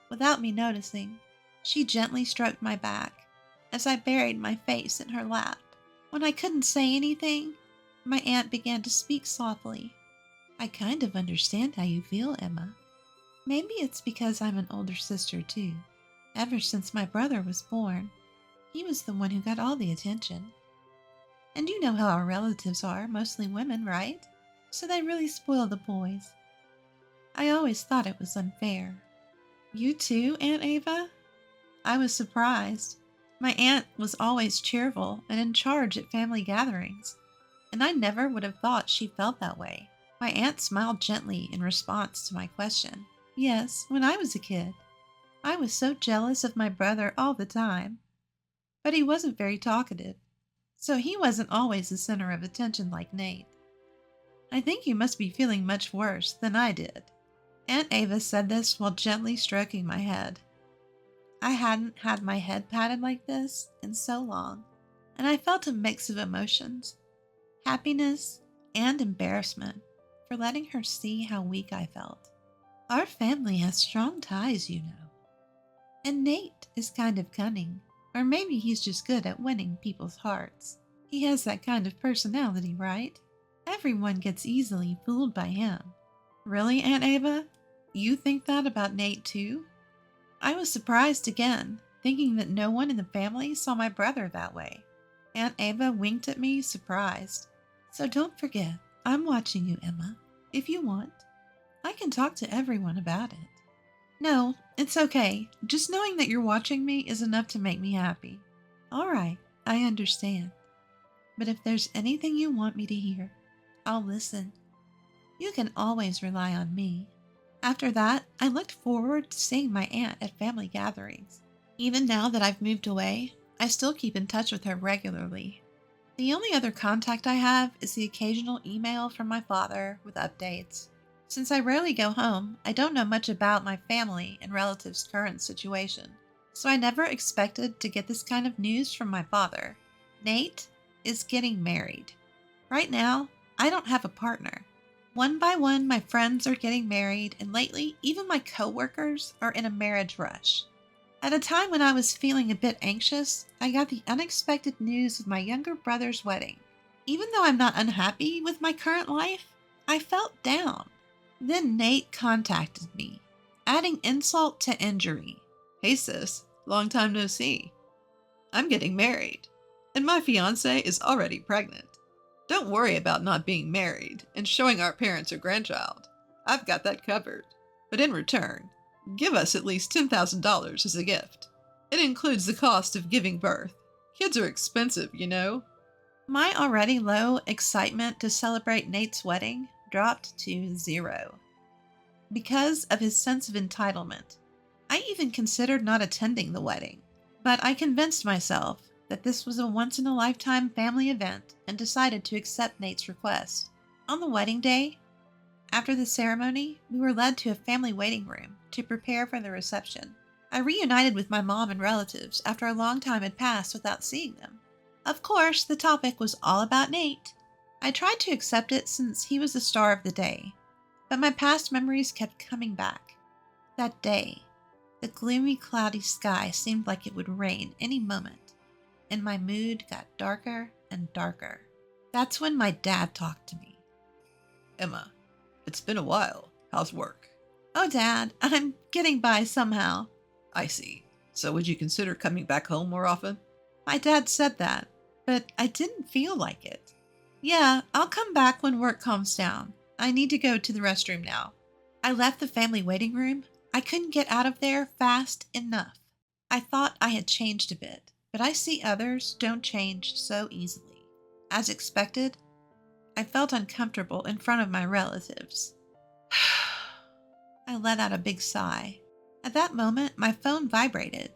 without me noticing. She gently stroked my back as I buried my face in her lap. When I couldn't say anything, my aunt began to speak softly. I kind of understand how you feel, Emma. Maybe it's because I'm an older sister, too. Ever since my brother was born, he was the one who got all the attention. And you know how our relatives are, mostly women, right? So they really spoil the boys. I always thought it was unfair. You too, Aunt Ava? I was surprised. My aunt was always cheerful and in charge at family gatherings, and I never would have thought she felt that way. My aunt smiled gently in response to my question. Yes, when I was a kid, I was so jealous of my brother all the time. But he wasn't very talkative, so he wasn't always the center of attention like Nate. I think you must be feeling much worse than I did. Aunt Ava said this while gently stroking my head. I hadn't had my head patted like this in so long, and I felt a mix of emotions, happiness and embarrassment for letting her see how weak I felt. Our family has strong ties, you know. And Nate is kind of cunning, or maybe he's just good at winning people's hearts. He has that kind of personality, right? Everyone gets easily fooled by him. Really, Aunt Ava? You think that about Nate too? I was surprised again, thinking that no one in the family saw my brother that way. Aunt Ava winked at me, surprised. So don't forget, I'm watching you, Emma. If you want, I can talk to everyone about it. No, it's okay. Just knowing that you're watching me is enough to make me happy. All right, I understand. But if there's anything you want me to hear, I'll listen. You can always rely on me. After that, I looked forward to seeing my aunt at family gatherings. Even now that I've moved away, I still keep in touch with her regularly. The only other contact I have is the occasional email from my father with updates. Since I rarely go home, I don't know much about my family and relatives' current situation, so I never expected to get this kind of news from my father. Nate is getting married. Right now, I don't have a partner. One by one, my friends are getting married, and lately, even my coworkers are in a marriage rush. At a time when I was feeling a bit anxious, I got the unexpected news of my younger brother's wedding. Even though I'm not unhappy with my current life, I felt down. Then Nate contacted me, adding insult to injury. Hey sis, long time no see. I'm getting married, and my fiancée is already pregnant. Don't worry about not being married and showing our parents your grandchild. I've got that covered. But in return, give us at least $10,000 as a gift. It includes the cost of giving birth. Kids are expensive, you know. My already low excitement to celebrate Nate's wedding dropped to 0. Because of his sense of entitlement, I even considered not attending the wedding. But I convinced myself that this was a once-in-a-lifetime family event and decided to accept Nate's request. On the wedding day, after the ceremony, we were led to a family waiting room to prepare for the reception. I reunited with my mom and relatives after a long time had passed without seeing them. Of course, the topic was all about Nate. I tried to accept it since he was the star of the day, but my past memories kept coming back. That day, the gloomy, cloudy sky seemed like it would rain any moment, and my mood got darker and darker. That's when my dad talked to me. Emma, it's been a while. How's work? Oh, Dad, I'm getting by somehow. I see. So would you consider coming back home more often? My dad said that, but I didn't feel like it. Yeah, I'll come back when work calms down. I need to go to the restroom now. I left the family waiting room. I couldn't get out of there fast enough. I thought I had changed a bit, but I see others don't change so easily. As expected, I felt uncomfortable in front of my relatives. I let out a big sigh. At that moment, my phone vibrated.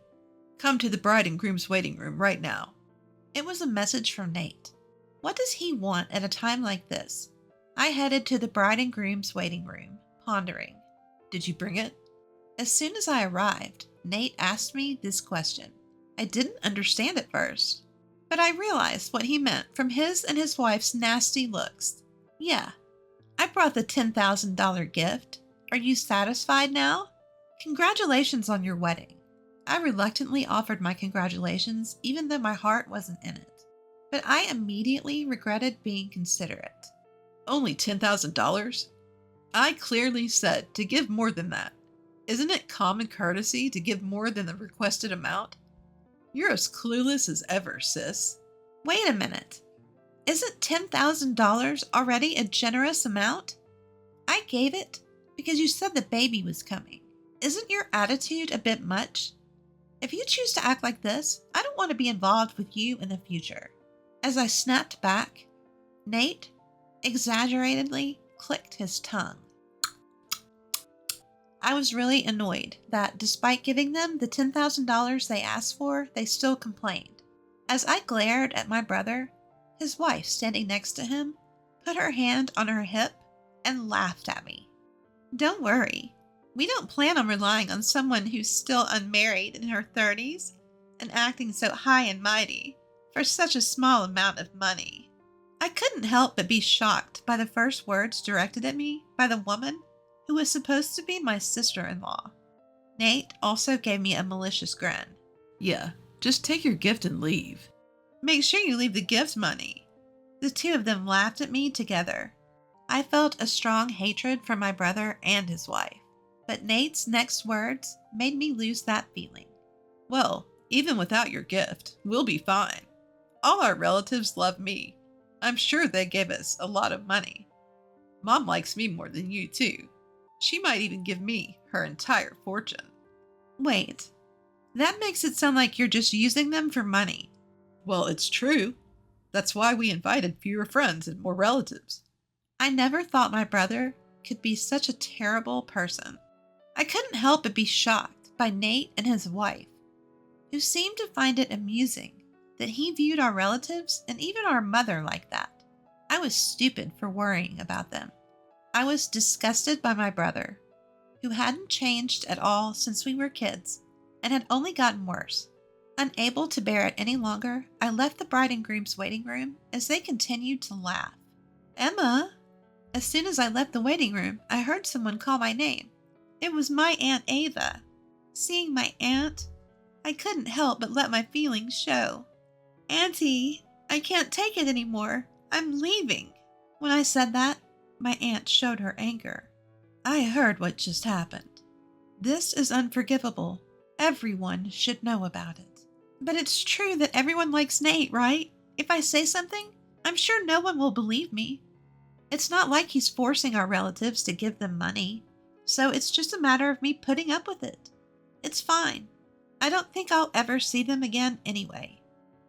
Come to the bride and groom's waiting room right now. It was a message from Nate. What does he want at a time like this? I headed to the bride and groom's waiting room, pondering. Did you bring it? As soon as I arrived, Nate asked me this question. I didn't understand at first, but I realized what he meant from his and his wife's nasty looks. Yeah, I brought the $10,000 gift. Are you satisfied now? Congratulations on your wedding. I reluctantly offered my congratulations, even though my heart wasn't in it. But I immediately regretted being considerate. Only $10,000? I clearly said to give more than that. Isn't it common courtesy to give more than the requested amount? You're as clueless as ever, sis. Wait a minute. Isn't $10,000 already a generous amount? I gave it because you said the baby was coming. Isn't your attitude a bit much? If you choose to act like this, I don't want to be involved with you in the future. As I snapped back, Nate exaggeratedly clicked his tongue. I was really annoyed that despite giving them the $10,000 they asked for, they still complained. As I glared at my brother, his wife standing next to him put her hand on her hip and laughed at me. Don't worry, we don't plan on relying on someone who's still unmarried in her 30s and acting so high and mighty for such a small amount of money. I couldn't help but be shocked by the first words directed at me by the woman who was supposed to be my sister-in-law. Nate also gave me a malicious grin. Yeah, just take your gift and leave. Make sure you leave the gift money. The two of them laughed at me together. I felt a strong hatred for my brother and his wife, but Nate's next words made me lose that feeling. Well, even without your gift, we'll be fine. All our relatives love me. I'm sure they gave us a lot of money. Mom likes me more than you, too. She might even give me her entire fortune. Wait, that makes it sound like you're just using them for money. Well, it's true. That's why we invited fewer friends and more relatives. I never thought my brother could be such a terrible person. I couldn't help but be shocked by Nate and his wife, who seemed to find it amusing that he viewed our relatives and even our mother like that. I was stupid for worrying about them. I was disgusted by my brother, who hadn't changed at all since we were kids and had only gotten worse. Unable to bear it any longer, I left the bride and groom's waiting room as they continued to laugh. Emma! As soon as I left the waiting room, I heard someone call my name. It was my Aunt Ava. Seeing my aunt, I couldn't help but let my feelings show. Auntie, I can't take it anymore. I'm leaving. When I said that, my aunt showed her anger. I heard what just happened. This is unforgivable. Everyone should know about it. But it's true that everyone likes Nate, right? If I say something, I'm sure no one will believe me. It's not like he's forcing our relatives to give them money, so it's just a matter of me putting up with it. It's fine. I don't think I'll ever see them again anyway.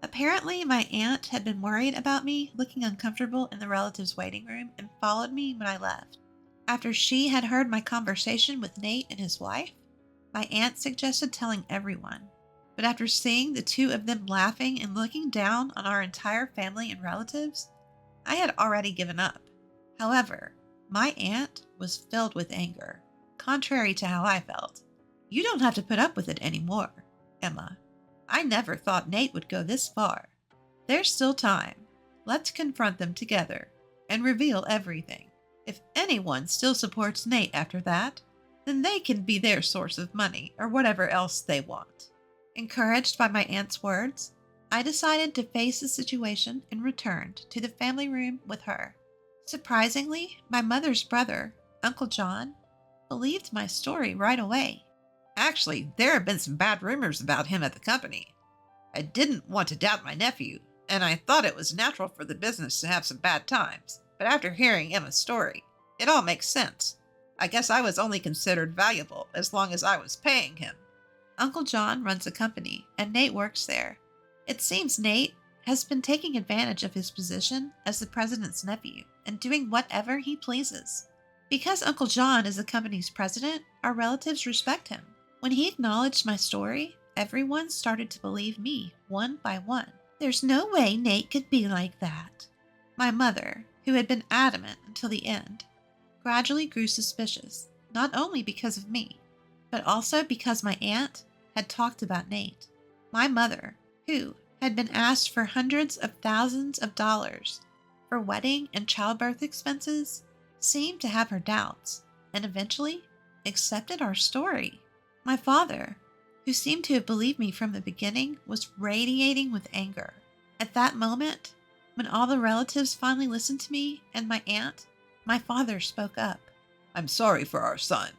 Apparently, my aunt had been worried about me looking uncomfortable in the relatives' waiting room and followed me when I left. After she had heard my conversation with Nate and his wife, my aunt suggested telling everyone. But after seeing the two of them laughing and looking down on our entire family and relatives, I had already given up. However, my aunt was filled with anger, contrary to how I felt. You don't have to put up with it anymore, Emma. I never thought Nate would go this far. There's still time. Let's confront them together and reveal everything. If anyone still supports Nate after that, then they can be their source of money or whatever else they want. Encouraged by my aunt's words, I decided to face the situation and returned to the family room with her. Surprisingly, my mother's brother, Uncle John, believed my story right away. Actually, there have been some bad rumors about him at the company. I didn't want to doubt my nephew, and I thought it was natural for the business to have some bad times. But after hearing Emma's story, it all makes sense. I guess I was only considered valuable as long as I was paying him. Uncle John runs a company, and Nate works there. It seems Nate has been taking advantage of his position as the president's nephew and doing whatever he pleases. Because Uncle John is the company's president, our relatives respect him. When he acknowledged my story, everyone started to believe me one by one. There's no way Nate could be like that. My mother, who had been adamant until the end, gradually grew suspicious, not only because of me, but also because my aunt had talked about Nate. My mother, who had been asked for hundreds of thousands of dollars for wedding and childbirth expenses, seemed to have her doubts and eventually accepted our story. My father, who seemed to have believed me from the beginning, was radiating with anger. At that moment, when all the relatives finally listened to me and my aunt, my father spoke up. I'm sorry for our son.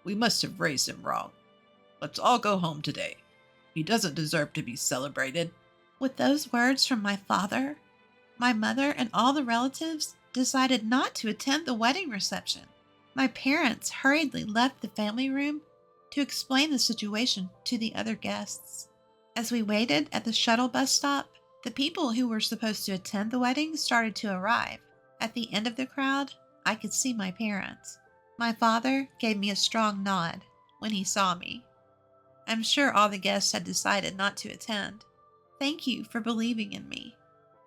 We must have raised him wrong. Let's all go home today. He doesn't deserve to be celebrated. With those words from my father, my mother and all the relatives decided not to attend the wedding reception. My parents hurriedly left the family room to explain the situation to the other guests. As we waited at the shuttle bus stop, the people who were supposed to attend the wedding started to arrive. At the end of the crowd, I could see my parents. My father gave me a strong nod when he saw me. I'm sure all the guests had decided not to attend. Thank you for believing in me.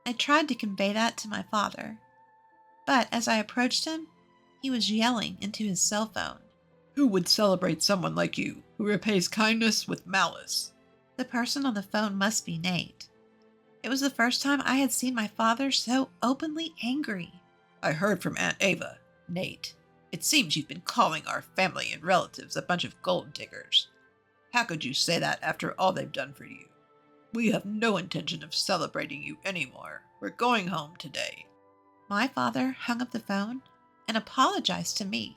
I tried to convey that to my father, but as I approached him, he was yelling into his cell phone. Who would celebrate someone like you, who repays kindness with malice? The person on the phone must be Nate. It was the first time I had seen my father so openly angry. I heard from Aunt Ava, Nate. It seems you've been calling our family and relatives a bunch of gold diggers. How could you say that after all they've done for you? We have no intention of celebrating you anymore. We're going home today. My father hung up the phone and apologized to me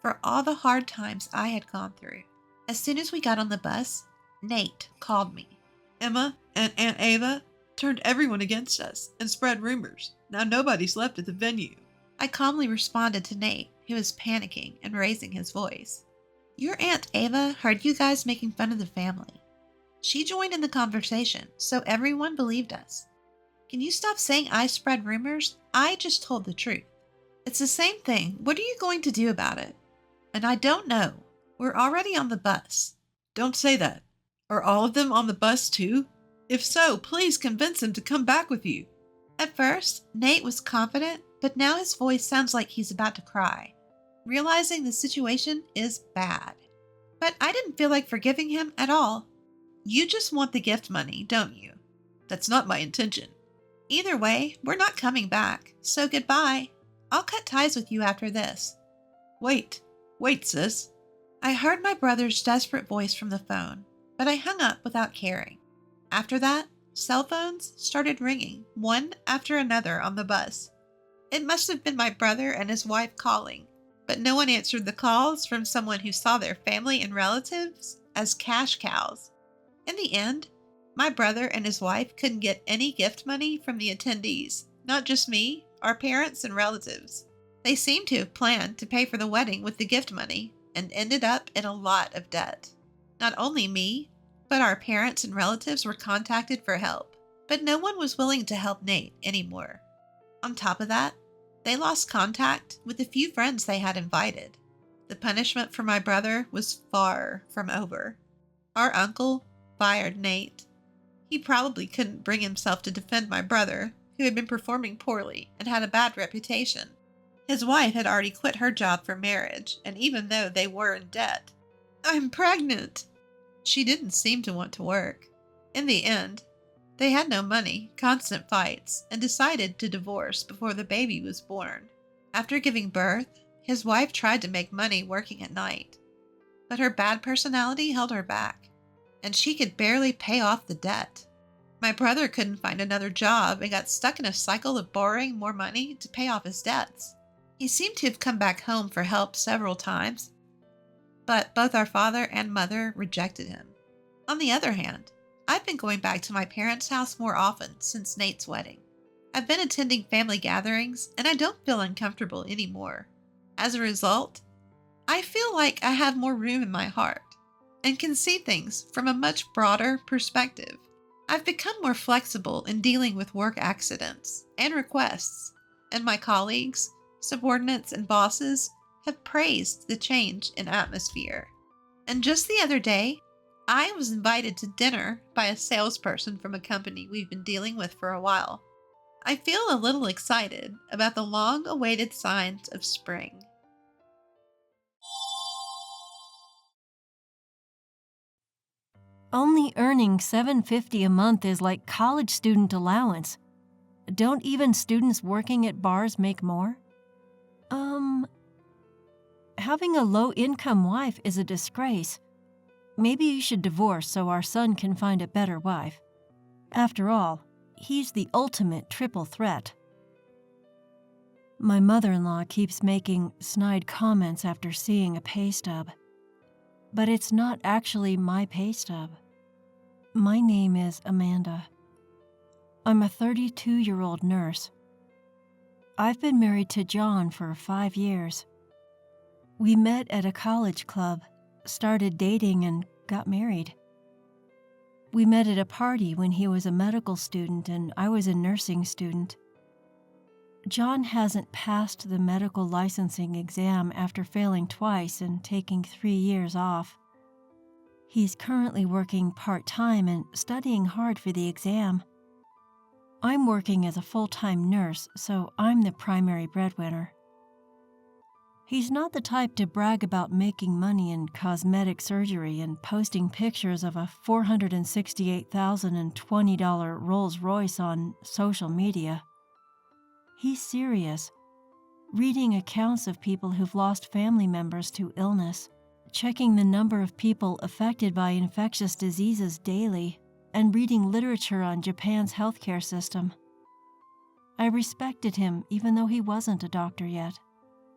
for all the hard times I had gone through. As soon as we got on the bus, Nate called me. Emma and Aunt Ava turned everyone against us and spread rumors. Now nobody's left at the venue. I calmly responded to Nate, who was panicking and raising his voice. Your Aunt Ava heard you guys making fun of the family. She joined in the conversation, so everyone believed us. Can you stop saying I spread rumors? I just told the truth. It's the same thing. What are you going to do about it? And I don't know. We're already on the bus. Don't say that. Are all of them on the bus too? If so, please convince them to come back with you. At first, Nate was confident, but now his voice sounds like he's about to cry, realizing the situation is bad. But I didn't feel like forgiving him at all. You just want the gift money, don't you? That's not my intention. Either way, we're not coming back, so goodbye. I'll cut ties with you after this. Wait, sis. I heard my brother's desperate voice from the phone, but I hung up without caring. After that, cell phones started ringing, one after another on the bus. It must have been my brother and his wife calling, but no one answered the calls from someone who saw their family and relatives as cash cows. In the end, my brother and his wife couldn't get any gift money from the attendees, not just me, our parents and relatives. They seemed to have planned to pay for the wedding with the gift money and ended up in a lot of debt. Not only me, but our parents and relatives were contacted for help, but no one was willing to help Nate anymore. On top of that, they lost contact with the few friends they had invited. The punishment for my brother was far from over. Our uncle fired Nate. He probably couldn't bring himself to defend my brother, who had been performing poorly and had a bad reputation. His wife had already quit her job for marriage, and even though they were in debt, I'm pregnant. She didn't seem to want to work. In the end, they had no money, constant fights, and decided to divorce before the baby was born. After giving birth, his wife tried to make money working at night, but her bad personality held her back, and she could barely pay off the debt. My brother couldn't find another job and got stuck in a cycle of borrowing more money to pay off his debts. He seemed to have come back home for help several times, but both our father and mother rejected him. On the other hand, I've been going back to my parents' house more often since Nate's wedding. I've been attending family gatherings, and I don't feel uncomfortable anymore. As a result, I feel like I have more room in my heart and can see things from a much broader perspective. I've become more flexible in dealing with work accidents and requests, and my colleagues, subordinates, and bosses have praised the change in atmosphere. And just the other day, I was invited to dinner by a salesperson from a company we've been dealing with for a while. I feel a little excited about the long-awaited signs of spring. Only earning $750 a month is like college student allowance. Don't even students working at bars make more? Having a low-income wife is a disgrace. maybe you should divorce so our son can find a better wife. After all, he's the ultimate triple threat. My mother-in-law keeps making snide comments after seeing a pay stub. But it's not actually my pay stub. My name is Amanda. I'm a 32-year-old nurse. I've been married to John for 5 years. We met at a college club, started dating, and got married. We met at a party when he was a medical student and I was a nursing student. John hasn't passed the medical licensing exam after failing twice and taking 3 years off. He's currently working part-time and studying hard for the exam. I'm working as a full-time nurse, so I'm the primary breadwinner. He's not the type to brag about making money in cosmetic surgery and posting pictures of a $468,020 Rolls-Royce on social media. He's serious, reading accounts of people who've lost family members to illness, checking the number of people affected by infectious diseases daily, and reading literature on Japan's healthcare system. I respected him even though he wasn't a doctor yet.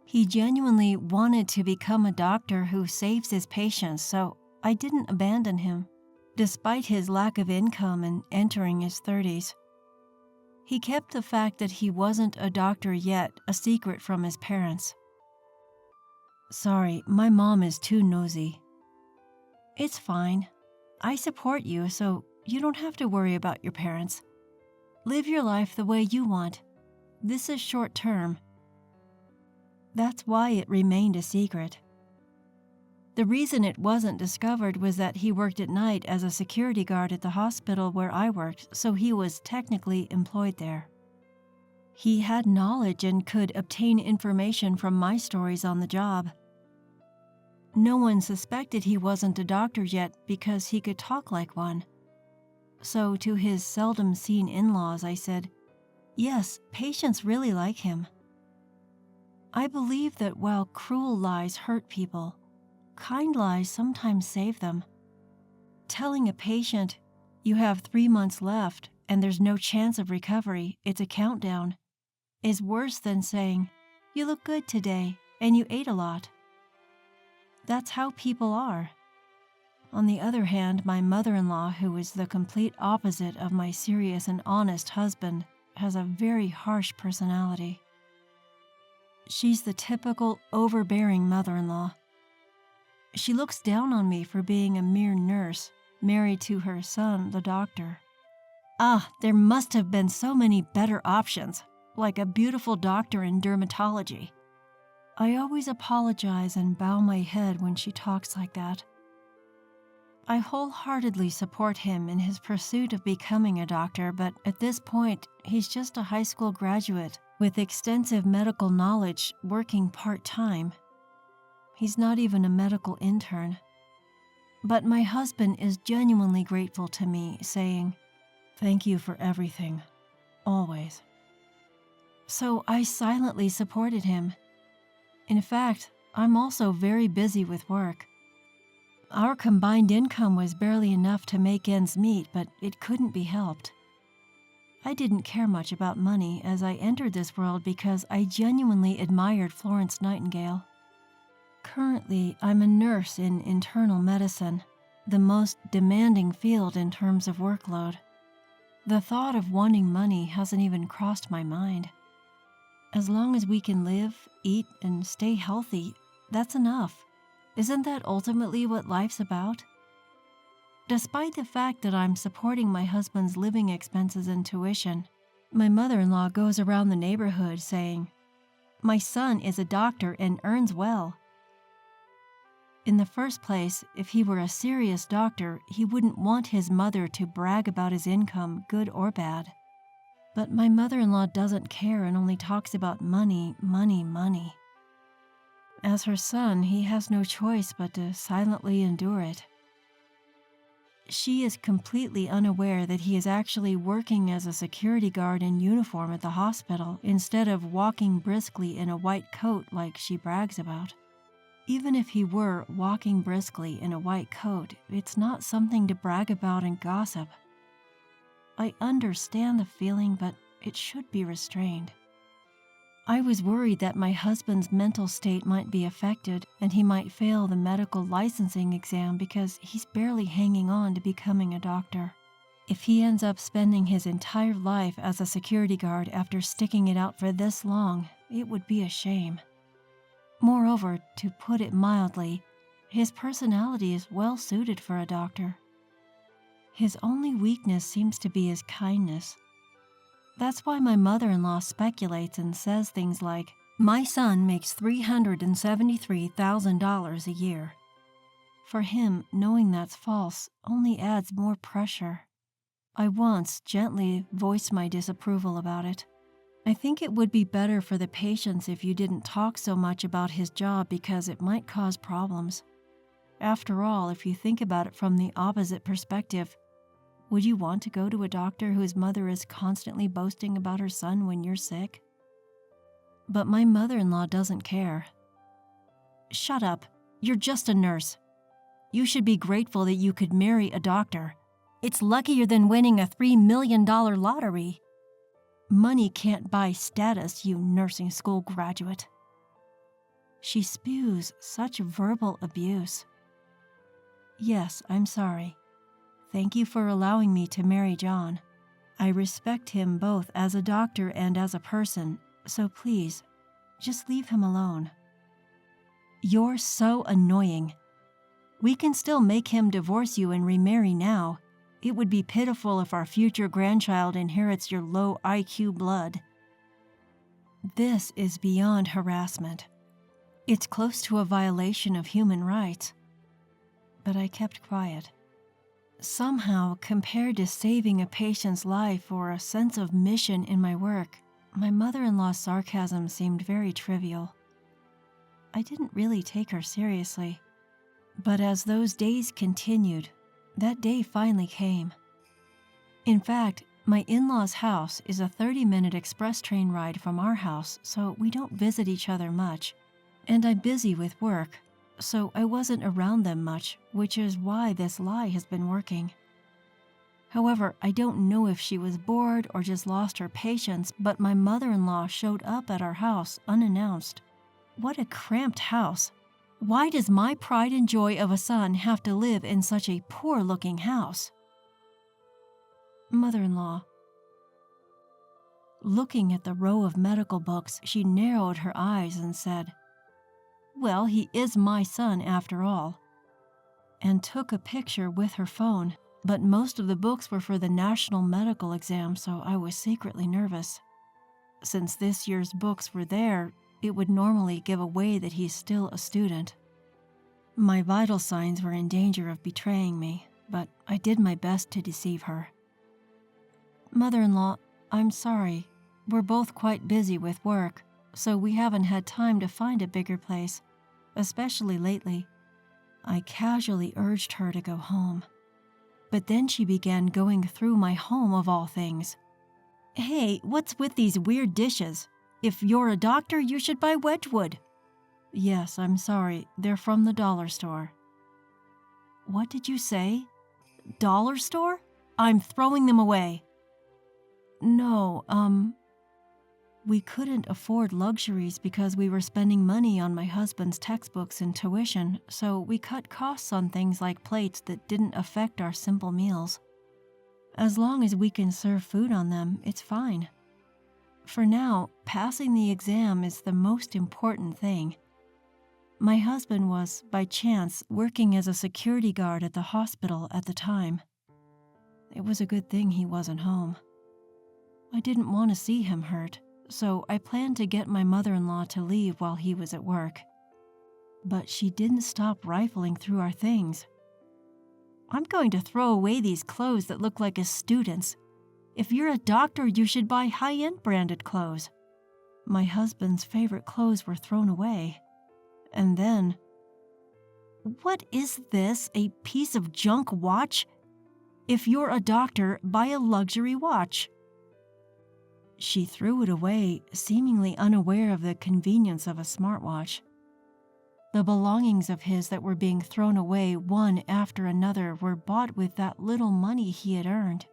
He genuinely wanted to become a doctor who saves his patients, so I didn't abandon him, despite his lack of income and entering his 30s. He kept the fact that he wasn't a doctor yet a secret from his parents. Sorry, my mom is too nosy. It's fine. I support you, so you don't have to worry about your parents. Live your life the way you want. This is short term. That's why it remained a secret. The reason it wasn't discovered was that he worked at night as a security guard at the hospital where I worked, so he was technically employed there. He had knowledge and could obtain information from my stories on the job. No one suspected he wasn't a doctor yet because he could talk like one. So to his seldom-seen in-laws, I said, "Yes, patients really like him." I believe that while cruel lies hurt people, kind lies sometimes save them. Telling a patient, "You have 3 months left and there's no chance of recovery, it's a countdown," is worse than saying, "You look good today and you ate a lot." That's how people are. On the other hand, my mother-in-law, who is the complete opposite of my serious and honest husband, has a very harsh personality. She's the typical overbearing mother-in-law. She looks down on me for being a mere nurse, married to her son, the doctor. There must have been so many better options, like a beautiful doctor in dermatology. I always apologize and bow my head when she talks like that. I wholeheartedly support him in his pursuit of becoming a doctor, but at this point, he's just a high school graduate with extensive medical knowledge working part-time. He's not even a medical intern. But my husband is genuinely grateful to me, saying, "Thank you for everything, always." So I silently supported him. In fact, I'm also very busy with work. Our combined income was barely enough to make ends meet, but it couldn't be helped. I didn't care much about money as I entered this world because I genuinely admired Florence Nightingale. Currently, I'm a nurse in internal medicine, the most demanding field in terms of workload. The thought of wanting money hasn't even crossed my mind. As long as we can live, eat, and stay healthy, that's enough. Isn't that ultimately what life's about? Despite the fact that I'm supporting my husband's living expenses and tuition, my mother-in-law goes around the neighborhood saying, "My son is a doctor and earns well." In the first place, if he were a serious doctor, he wouldn't want his mother to brag about his income, good or bad. But my mother-in-law doesn't care and only talks about money, money, money. As her son, he has no choice but to silently endure it. She is completely unaware that he is actually working as a security guard in uniform at the hospital instead of walking briskly in a white coat like she brags about. Even if he were walking briskly in a white coat, it's not something to brag about and gossip. I understand the feeling, but it should be restrained. I was worried that my husband's mental state might be affected and he might fail the medical licensing exam because he's barely hanging on to becoming a doctor. If he ends up spending his entire life as a security guard after sticking it out for this long, it would be a shame. Moreover, to put it mildly, his personality is well suited for a doctor. His only weakness seems to be his kindness. That's why my mother-in-law speculates and says things like, "My son makes $373,000 a year." For him, knowing that's false only adds more pressure. I once gently voiced my disapproval about it. I think it would be better for the patients if you didn't talk so much about his job because it might cause problems. After all, if you think about it from the opposite perspective, would you want to go to a doctor whose mother is constantly boasting about her son when you're sick? But my mother-in-law doesn't care. "Shut up. You're just a nurse. You should be grateful that you could marry a doctor. It's luckier than winning a $3 million lottery. Money can't buy status, you nursing school graduate." She spews such verbal abuse. Yes, I'm sorry. Thank you for allowing me to marry John. I respect him both as a doctor and as a person, so please, just leave him alone. You're so annoying. We can still make him divorce you and remarry now. It would be pitiful if our future grandchild inherits your low IQ blood. This is beyond harassment. It's close to a violation of human rights. But I kept quiet. Somehow, compared to saving a patient's life or a sense of mission in my work, my mother-in-law's sarcasm seemed very trivial. I didn't really take her seriously. But as those days continued, that day finally came. In fact, my in-laws' house is a 30-minute express train ride from our house, so we don't visit each other much. And I'm busy with work, so I wasn't around them much, which is why this lie has been working. However, I don't know if she was bored or just lost her patience, but my mother-in-law showed up at our house unannounced. What a cramped house. Why does my pride and joy of a son have to live in such a poor-looking house? Mother-in-law. Looking at the row of medical books, she narrowed her eyes and said, "Well, he is my son after all," and took a picture with her phone, but most of the books were for the national medical exam, so I was secretly nervous. Since this year's books were there, it would normally give away that he's still a student. My vital signs were in danger of betraying me, but I did my best to deceive her. "Mother-in-law, I'm sorry. We're both quite busy with work, so we haven't had time to find a bigger place, especially lately." I casually urged her to go home. But then she began going through my home of all things. "Hey, what's with these weird dishes? If you're a doctor, you should buy Wedgwood." "Yes, I'm sorry. They're from the dollar store." "What did you say? Dollar store? I'm throwing them away." "No, we couldn't afford luxuries because we were spending money on my husband's textbooks and tuition, so we cut costs on things like plates that didn't affect our simple meals. As long as we can serve food on them, it's fine. For now, passing the exam is the most important thing. My husband was, by chance, working as a security guard at the hospital at the time. It was a good thing he wasn't home. I didn't want to see him hurt, so I planned to get my mother-in-law to leave while he was at work. But she didn't stop rifling through our things. "I'm going to throw away these clothes that look like a student's. If you're a doctor, you should buy high-end branded clothes." My husband's favorite clothes were thrown away. And then, "What is this, a piece of junk watch? If you're a doctor, buy a luxury watch." She threw it away, seemingly unaware of the convenience of a smartwatch. The belongings of his that were being thrown away one after another were bought with that little money he had earned,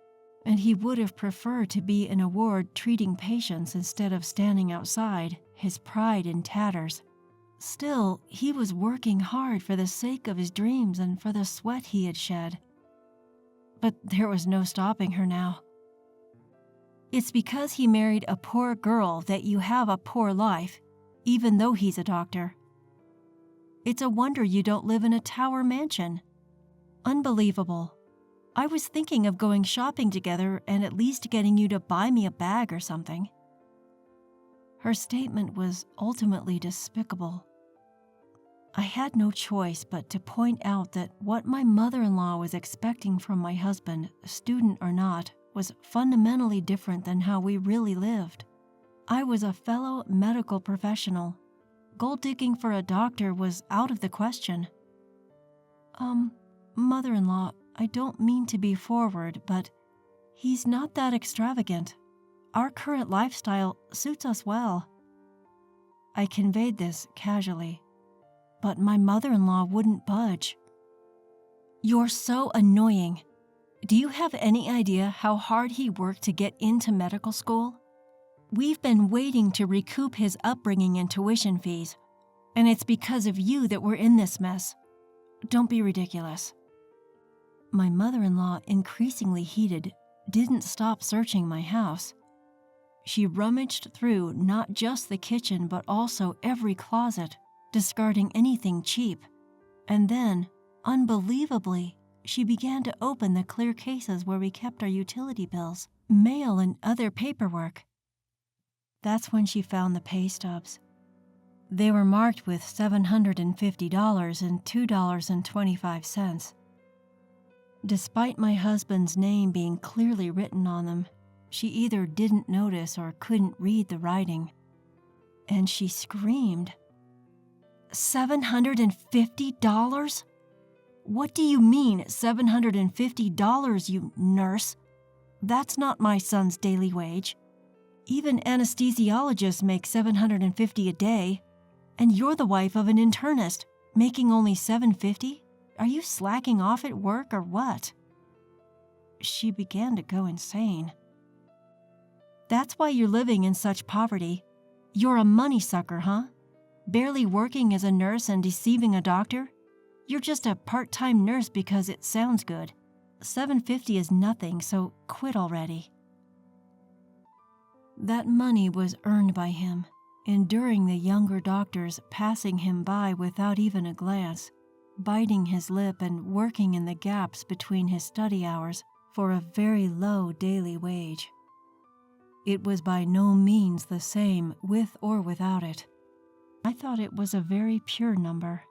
and he would have preferred to be in a ward treating patients instead of standing outside, his pride in tatters. Still, he was working hard for the sake of his dreams and for the sweat he had shed. But there was no stopping her now. It's because he married a poor girl that you have a poor life, even though he's a doctor. It's a wonder you don't live in a tower mansion. Unbelievable. I was thinking of going shopping together and at least getting you to buy me a bag or something. Her statement was ultimately despicable. I had no choice but to point out that what my mother-in-law was expecting from my husband, student or not, was fundamentally different than how we really lived. I was a fellow medical professional. Gold digging for a doctor was out of the question. Mother-in-law, I don't mean to be forward, but he's not that extravagant. Our current lifestyle suits us well. I conveyed this casually, but my mother-in-law wouldn't budge. You're so annoying. Do you have any idea how hard he worked to get into medical school? We've been waiting to recoup his upbringing and tuition fees, and it's because of you that we're in this mess. Don't be ridiculous. My mother-in-law, increasingly heated, didn't stop searching my house. She rummaged through not just the kitchen but also every closet, discarding anything cheap. And then, unbelievably, she began to open the clear cases where we kept our utility bills, mail, and other paperwork. That's when she found the pay stubs. They were marked with $750 and $2.25. Despite my husband's name being clearly written on them, she either didn't notice or couldn't read the writing. And she screamed, $750? What do you mean, $750, you nurse? That's not my son's daily wage. Even anesthesiologists make $750 a day, and you're the wife of an internist, making only $750? Are you slacking off at work or what? She began to go insane. That's why you're living in such poverty. You're a money sucker, huh? Barely working as a nurse and deceiving a doctor? You're just a part-time nurse because it sounds good. $750 is nothing, so quit already. That money was earned by him, enduring the younger doctors passing him by without even a glance, biting his lip and working in the gaps between his study hours for a very low daily wage. It was by no means the same with or without it. I thought it was a very pure number.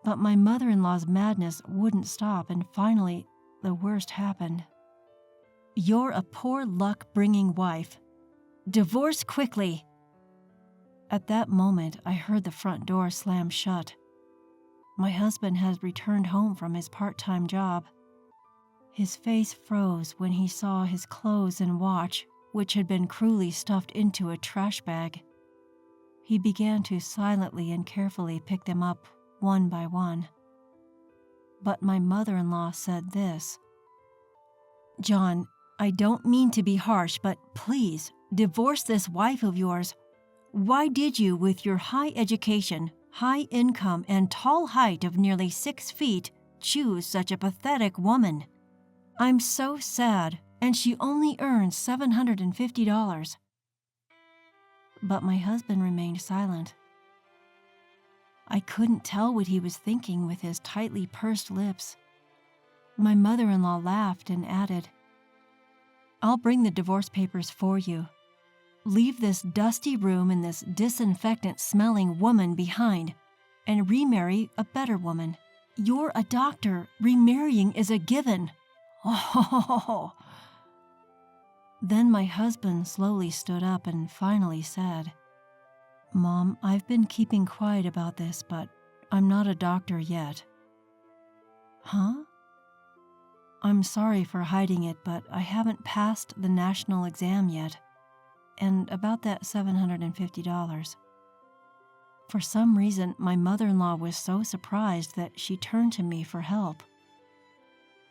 But my mother-in-law's madness wouldn't stop, and finally, the worst happened. You're a poor luck-bringing wife. Divorce quickly! At that moment, I heard the front door slam shut. My husband had returned home from his part-time job. His face froze when he saw his clothes and watch, which had been cruelly stuffed into a trash bag. He began to silently and carefully pick them up one by one. But my mother-in-law said this. John, I don't mean to be harsh, but please, divorce this wife of yours. Why did you, with your high education, high income, and tall height of nearly 6 feet, choose such a pathetic woman? I'm so sad, and she only earns $750. But my husband remained silent. I couldn't tell what he was thinking with his tightly pursed lips. My mother-in-law laughed and added, I'll bring the divorce papers for you. Leave this dusty room and this disinfectant-smelling woman behind and remarry a better woman. You're a doctor. Remarrying is a given. Oh. Then my husband slowly stood up and finally said, Mom, I've been keeping quiet about this, but I'm not a doctor yet. Huh? I'm sorry for hiding it, but I haven't passed the national exam yet. And about that $750. For some reason, my mother-in-law was so surprised that she turned to me for help.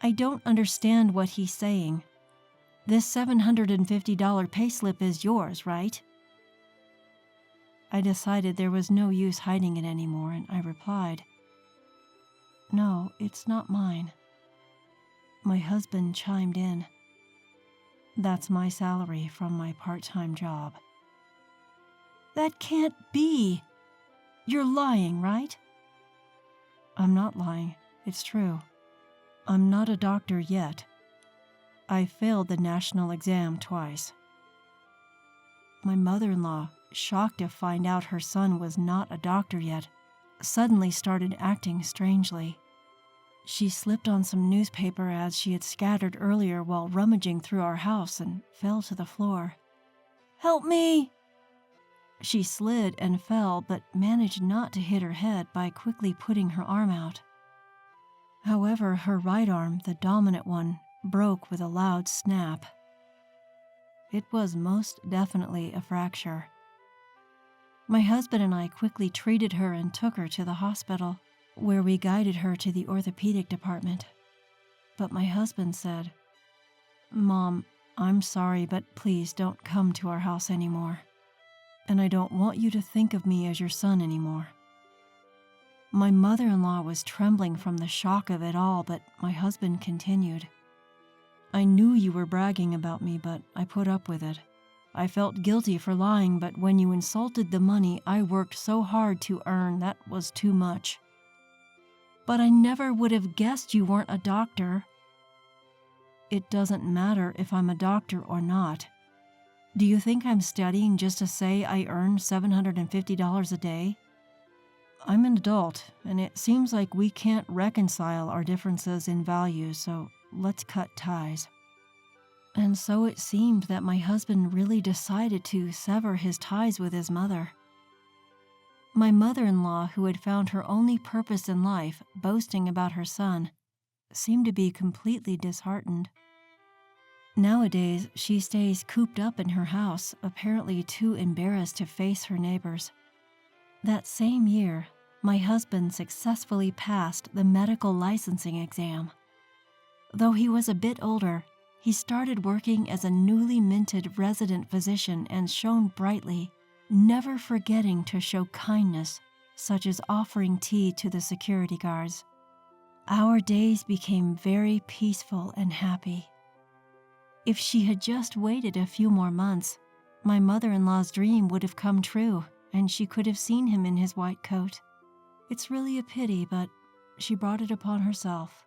I don't understand what he's saying. This $750 payslip is yours, right? I decided there was no use hiding it anymore, and I replied, "No, it's not mine." My husband chimed in, "That's my salary from my part-time job." "That can't be! You're lying, right?" "I'm not lying. It's true. I'm not a doctor yet. I failed the national exam twice." My mother-in-law, shocked to find out her son was not a doctor yet, suddenly started acting strangely. She slipped on some newspaper ads she had scattered earlier while rummaging through our house and fell to the floor. "Help me!" She slid and fell, but managed not to hit her head by quickly putting her arm out. However, her right arm, the dominant one, broke with a loud snap. It was most definitely a fracture. My husband and I quickly treated her and took her to the hospital, where we guided her to the orthopedic department. But my husband said, "Mom, I'm sorry, but please don't come to our house anymore. And I don't want you to think of me as your son anymore." My mother-in-law was trembling from the shock of it all, but my husband continued, "I knew you were bragging about me, but I put up with it. I felt guilty for lying, but when you insulted the money I worked so hard to earn, that was too much. But I never would have guessed you weren't a doctor." "It doesn't matter if I'm a doctor or not. Do you think I'm studying just to say I earn $750 a day? I'm an adult, and it seems like we can't reconcile our differences in values, so let's cut ties." And so it seemed that my husband really decided to sever his ties with his mother. My mother-in-law, who had found her only purpose in life, boasting about her son, seemed to be completely disheartened. Nowadays, she stays cooped up in her house, apparently too embarrassed to face her neighbors. That same year, my husband successfully passed the medical licensing exam. Though he was a bit older, he started working as a newly minted resident physician and shone brightly, never forgetting to show kindness, such as offering tea to the security guards. Our days became very peaceful and happy. If she had just waited a few more months, my mother-in-law's dream would have come true, and she could have seen him in his white coat. It's really a pity, but she brought it upon herself.